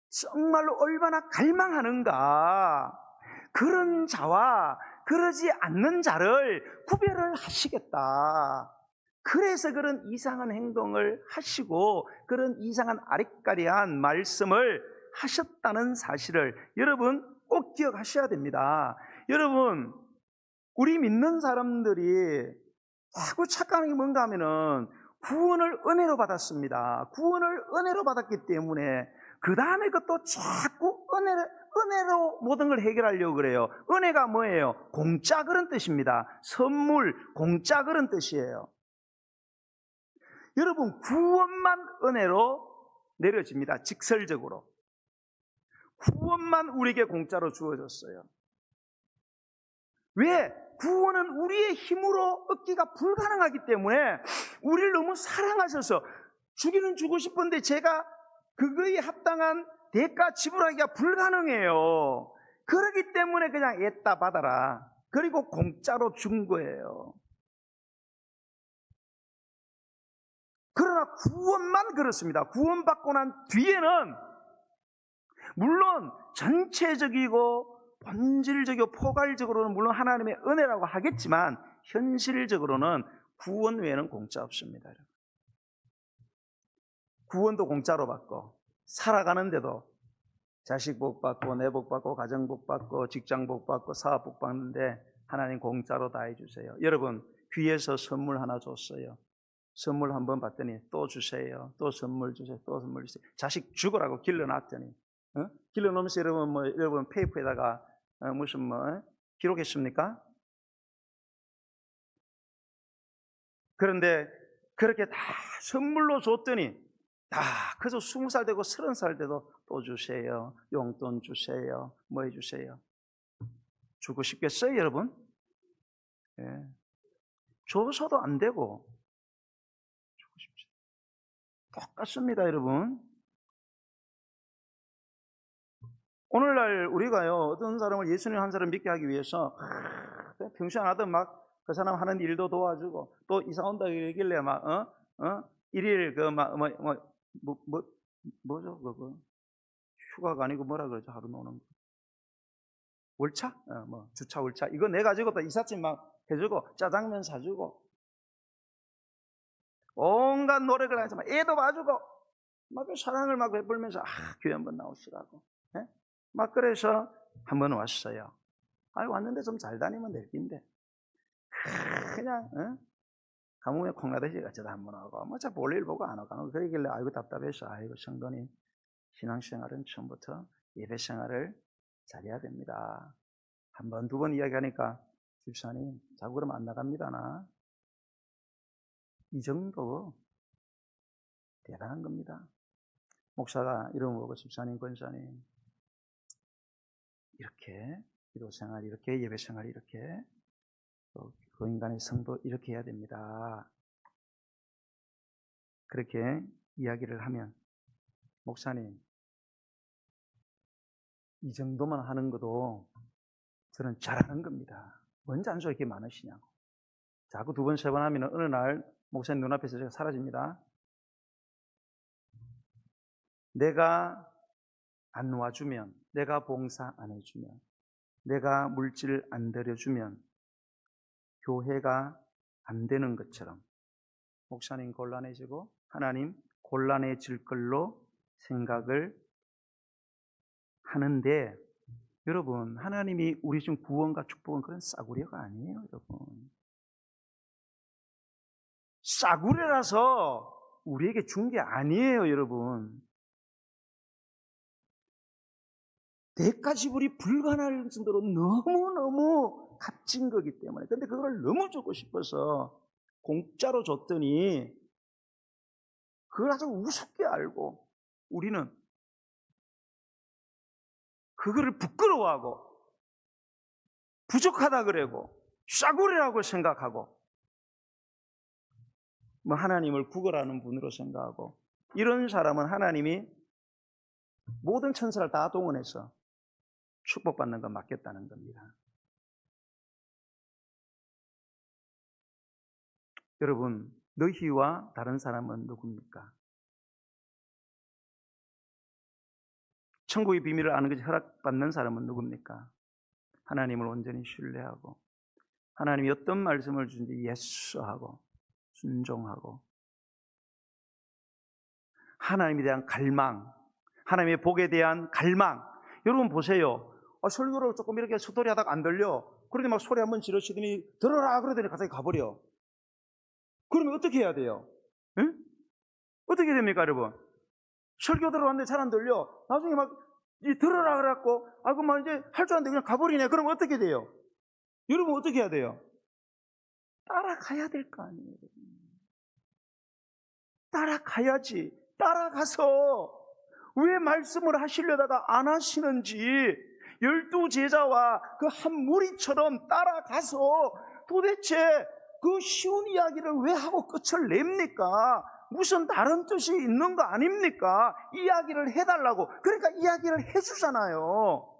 정말로 얼마나 갈망하는가? 그런 자와 그러지 않는 자를 구별을 하시겠다. 그래서 그런 이상한 행동을 하시고 그런 이상한 아리까리한 말씀을 하셨다는 사실을 여러분 꼭 기억하셔야 됩니다. 여러분, 우리 믿는 사람들이 자꾸 착각하는 게 뭔가 하면은 구원을 은혜로 받았습니다. 구원을 은혜로 받았기 때문에 그 다음에 그것도 자꾸 은혜로 모든 걸 해결하려고 그래요. 은혜가 뭐예요? 공짜 그런 뜻입니다. 선물, 공짜 그런 뜻이에요. 여러분, 구원만 은혜로 내려집니다. 직설적으로. 구원만 우리에게 공짜로 주어졌어요. 왜? 구원은 우리의 힘으로 얻기가 불가능하기 때문에 우리를 너무 사랑하셔서 주기는 주고 싶은데 제가 그거에 합당한 대가 지불하기가 불가능해요. 그렇기 때문에 그냥 애따 받아라. 그리고 공짜로 준 거예요. 그러나 구원만 그렇습니다. 구원받고 난 뒤에는 물론 전체적이고 본질적이고 포괄적으로는 물론 하나님의 은혜라고 하겠지만 현실적으로는 구원 외에는 공짜 없습니다. 구원도 공짜로 받고 살아가는데도 자식 복 받고 내 복 받고 가정 복 받고 직장 복 받고 사업 복 받는데 하나님 공짜로 다 해주세요. 여러분 귀에서 선물 하나 줬어요. 선물 한 번 받더니 또 주세요. 또 선물 주세요. 또 선물 주세요. 자식 죽으라고 길러놨더니 길러놓으면서 여러분 페이퍼에다가 무슨 기록했습니까? 그런데 그렇게 다 선물로 줬더니 그저 20살 되고 30살 돼도 또 주세요. 용돈 주세요. 뭐 해주세요. 주고 싶겠어요, 여러분? 예. 줘서도 안 되고 주고 싶지. 똑같습니다, 여러분. 오늘날 우리가요, 어떤 사람을 예수님 한 사람 믿게 하기 위해서 평소 안 하던 막 그 사람 하는 일도 도와주고 또 이사 온다 얘기길래 막 일일 뭐죠 그거 휴가가 아니고 뭐라 그러죠 하루 노는 거 월차 주차 월차 이거 내 가지고 또 이삿짐 막 해주고 짜장면 사주고 온갖 노력을 해서 막 애도 봐주고 막 사랑을 막 베풀면서 교회 한번 나오시라고 막 그래서 한번 왔어요. 왔는데 좀 잘 다니면 될 텐데 그냥 가뭄에 콩나듯이 어쩌다 한번 하고 자 볼일 보고 안 하고 그러길래 아이고 답답해서 아이고 성도님 신앙생활은 처음부터 예배 생활을 잘해야 됩니다. 한 번, 두 번 이야기하니까 집사님 자꾸 그러면 안 나갑니다. 나. 이 정도 대단한 겁니다. 목사가 이러면 보고 집사님, 권사님 이렇게 기도생활 이렇게 예배생활 이렇게 또 그 인간의 성도 이렇게 해야 됩니다. 그렇게 이야기를 하면 목사님 이 정도만 하는 것도 저는 잘하는 겁니다. 뭔 잔소리 이렇게 많으시냐고. 자꾸 두 번, 세 번 하면 어느 날 목사님 눈앞에서 제가 사라집니다. 내가 안 와주면, 내가 봉사 안 해주면, 내가 물질 안 들여주면 교회가 안 되는 것처럼 목사님 곤란해지고 하나님 곤란해질 걸로 생각을 하는데 여러분 하나님이 우리 중 구원과 축복은 그런 싸구려가 아니에요. 여러분 싸구려라서 우리에게 준 게 아니에요. 여러분 대가 지불이 불가능할 정도로 너무너무 값진 거기 때문에 근데 그걸 너무 주고 싶어서 공짜로 줬더니 그걸 아주 우습게 알고 우리는 그거를 부끄러워하고 부족하다 그러고 싸구려라고 생각하고 뭐 하나님을 구걸하는 분으로 생각하고 이런 사람은 하나님이 모든 천사를 다 동원해서 축복받는 건 맞겠다는 겁니다. 여러분 너희와 다른 사람은 누굽니까? 천국의 비밀을 아는 것이 허락받는 사람은 누굽니까? 하나님을 온전히 신뢰하고 하나님이 어떤 말씀을 주는지 예수하고 순종하고 하나님에 대한 갈망, 하나님의 복에 대한 갈망. 여러분 보세요. 설교를 조금 이렇게 소리 하다가 안 들려. 그러더니 막 소리 한번 지르시더니 들어라 그러더니 갑자기 가버려. 그러면 어떻게 해야 돼요? 응? 어떻게 됩니까 여러분? 설교 들어왔는데 잘 안 들려. 나중에 막 들어라 그래갖고 아이고 막 이제 할 줄 아는데 그냥 가버리네. 그러면 어떻게 돼요? 여러분 어떻게 해야 돼요? 따라가야 될 거 아니에요. 따라가야지. 따라가서 왜 말씀을 하시려다가 안 하시는지 12제자와 그 한 무리처럼 따라가서 도대체 그 쉬운 이야기를 왜 하고 끝을 냅니까? 무슨 다른 뜻이 있는 거 아닙니까? 이야기를 해달라고. 그러니까 이야기를 해주잖아요.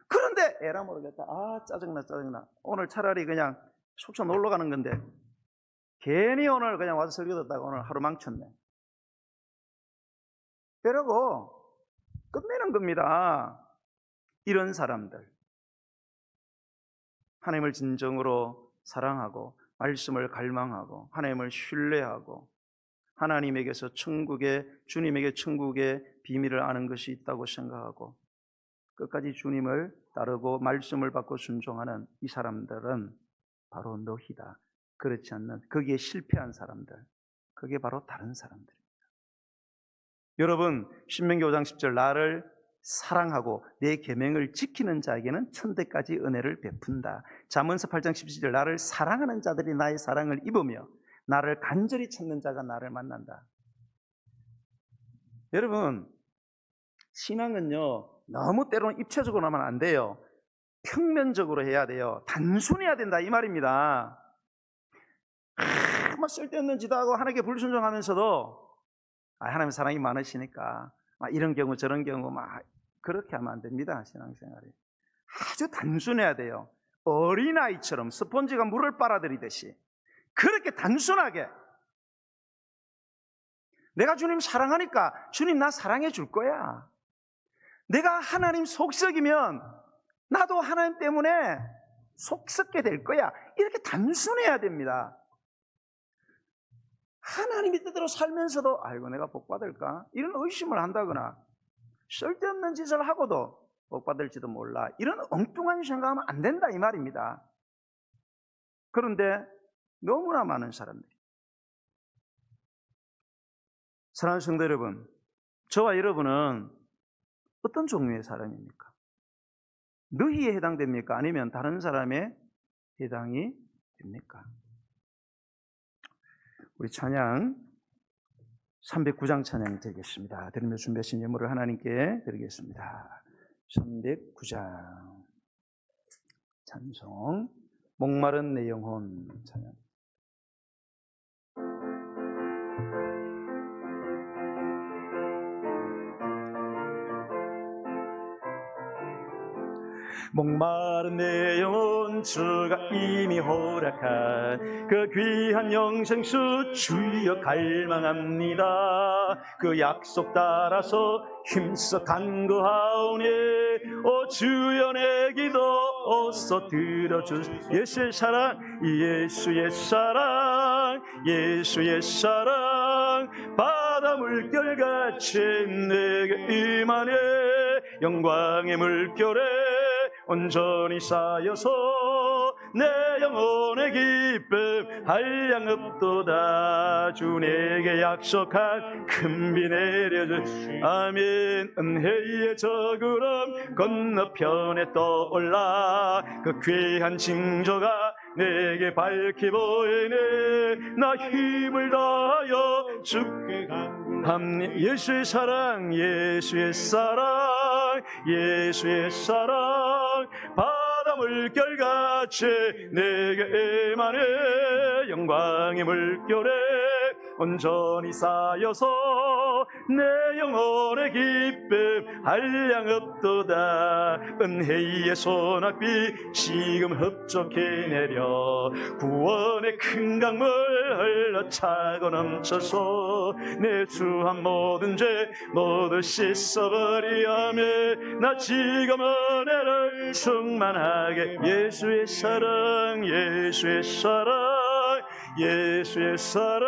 그런데 에라 모르겠다. 짜증나. 오늘 차라리 그냥 속초 놀러 가는 건데 괜히 오늘 그냥 와서 설교 듣다가 오늘 하루 망쳤네. 이러고 끝내는 겁니다. 이런 사람들 하나님을 진정으로 사랑하고 말씀을 갈망하고 하나님을 신뢰하고 하나님에게서 주님에게 천국의 비밀을 아는 것이 있다고 생각하고 끝까지 주님을 따르고 말씀을 받고 순종하는 이 사람들은 바로 너희다. 그렇지 않는 거기에 실패한 사람들, 그게 바로 다른 사람들입니다. 여러분 신명기 5장 10절 나를 사랑하고 내 계명을 지키는 자에게는 천대까지 은혜를 베푼다. 잠언서 8장 17절 나를 사랑하는 자들이 나의 사랑을 입으며 나를 간절히 찾는 자가 나를 만난다. 여러분 신앙은요 너무 때로는 입체적으로 하면 안 돼요. 평면적으로 해야 돼요. 단순해야 된다 이 말입니다. 막 쓸데없는 짓 하고 하나님께 불순종하면서도 하나님 사랑이 많으시니까 이런 경우 저런 경우 막 그렇게 하면 안 됩니다. 신앙생활이 아주 단순해야 돼요. 어린아이처럼 스펀지가 물을 빨아들이듯이 그렇게 단순하게 내가 주님 사랑하니까 주님 나 사랑해 줄 거야. 내가 하나님 속썩이면 나도 하나님 때문에 속썩게 될 거야. 이렇게 단순해야 됩니다. 하나님의 뜻대로 살면서도 아이고 내가 복 받을까? 이런 의심을 한다거나 쓸데없는 짓을 하고도 복 받을지도 몰라. 이런 엉뚱한 생각하면 안 된다 이 말입니다. 그런데 너무나 많은 사람들이, 사랑하는 성도 여러분, 저와 여러분은 어떤 종류의 사람입니까? 너희에 해당됩니까? 아니면 다른 사람에 해당이 됩니까? 우리 찬양 309장 찬양 드리겠습니다. 드리며 준비하신 예물을 하나님께 드리겠습니다. 309장 찬송, 목마른 내 영혼 찬양. 목마른 내 영혼 주가 이미 허락한 그 귀한 영생수 주여 갈망합니다. 그 약속 따라서 힘써 간구하오니 오 주여 내 기도 어서 들어주소서. 예수의 사랑, 예수의 사랑, 예수의 사랑 바다 물결같이 내게 임하네. 영광의 물결에 온전히 쌓여서 내 영혼의 기쁨 한량 없도다. 주 내게 약속한 큰 비 내려줄 아멘. 은혜의 저 구름 건너편에 떠올라 그 귀한 징조가 내게 밝히 보이네. 나 힘을 다하여 주께 간구합니다. 예수의 사랑, 예수의 사랑, 예수의 사랑 바다 물결같이 내게 임하네. 영광의 물결에 온전히 쌓여서 내 영혼의 기쁨 한량 없도다. 은혜의 소낙비 지금 흡족히 내려 구원의 큰 강물 흘러차고 넘쳐서 내 주한 모든 죄 모두 씻어버리하며 나 지금 은혜를 충만하게. 예수의 사랑, 예수의 사랑, 예수의 사랑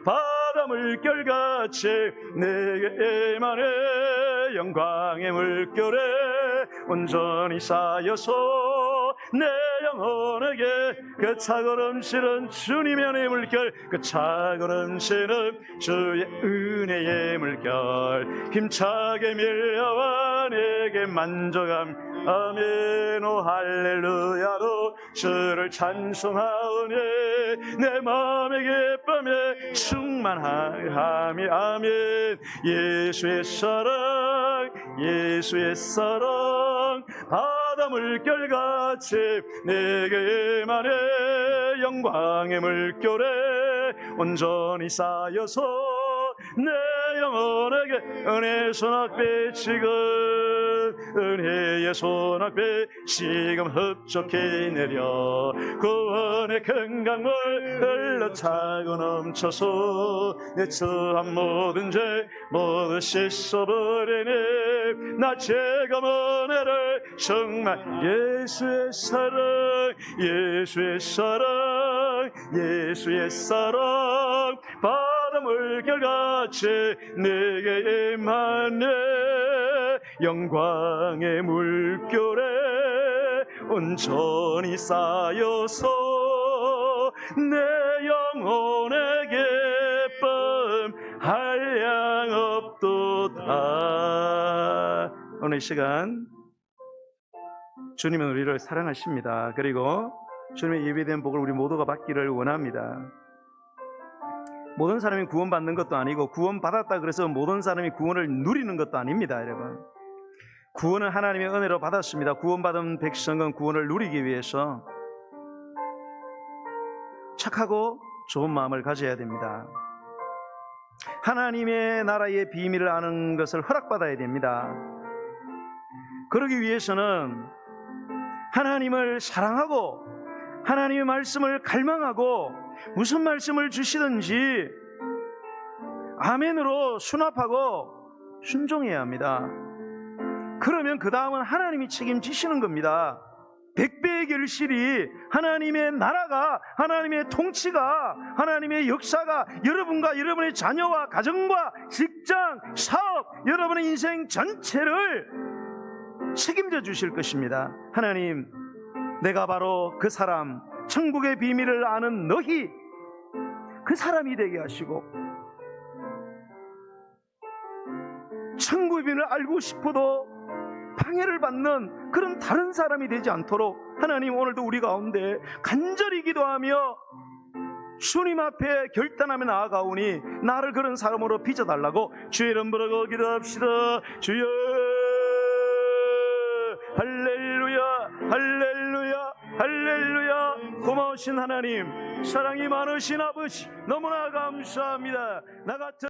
바다 물결같이 내게 임하네. 영광의 물결에 온전히 쌓여서 내 영혼에게 그 차고 넘치는 주님의 은혜의 물결, 그 차고 넘치는 주의 은혜의 물결 힘차게 밀려와 내게 만져감. 아멘. 오 할렐루야로 주를 찬송하오니 내 마음의 기쁨에 충만함이. 아멘. 예수의 사랑, 예수의 사랑 바다 물결같이 내게 임하네. 영광의 물결에 온전히 쌓여서 내 영혼에게 은혜의 소낙비 지금 은혜의 소낙비 지금 흡족히 내려 구원의 큰 강물 흘러차고 넘쳐서 내 처한 모든 죄 모두 씻어버리네. 나 지금 은혜를 정말. 예수의 사랑, 예수의 사랑, 예수의 사랑 바다 물결같이 내게 임하네. 영광의 물결에 온전히 쌓여서 내 영혼의 기쁨 한량 없도다. 오늘 이 시간 주님은 우리를 사랑하십니다. 그리고 주님의 예비된 복을 우리 모두가 받기를 원합니다. 모든 사람이 구원받는 것도 아니고 구원받았다 그래서 모든 사람이 구원을 누리는 것도 아닙니다. 여러분, 구원은 하나님의 은혜로 받았습니다. 구원받은 백성은 구원을 누리기 위해서 착하고 좋은 마음을 가져야 됩니다. 하나님의 나라의 비밀을 아는 것을 허락받아야 됩니다. 그러기 위해서는 하나님을 사랑하고 하나님의 말씀을 갈망하고 무슨 말씀을 주시든지 아멘으로 수납하고 순종해야 합니다. 그러면 그 다음은 하나님이 책임지시는 겁니다. 100배의 결실이 하나님의 나라가, 하나님의 통치가, 하나님의 역사가 여러분과 여러분의 자녀와 가정과 직장, 사업, 여러분의 인생 전체를 책임져 주실 것입니다. 하나님, 내가 바로 그 사람, 천국의 비밀을 아는 너희, 그 사람이 되게 하시고, 천국의 비밀을 알고 싶어도 방해를 받는 그런 다른 사람이 되지 않도록 하나님, 오늘도 우리 가운데 간절히 기도하며 주님 앞에 결단하며 나아가오니 나를 그런 사람으로 빚어달라고 주의 이름으로 기도합시다. 주여, 할렐루야, 할렐루야, 할렐루야. 고마우신 하나님, 사랑이 많으신 아버지, 너무나 감사합니다. 나 같은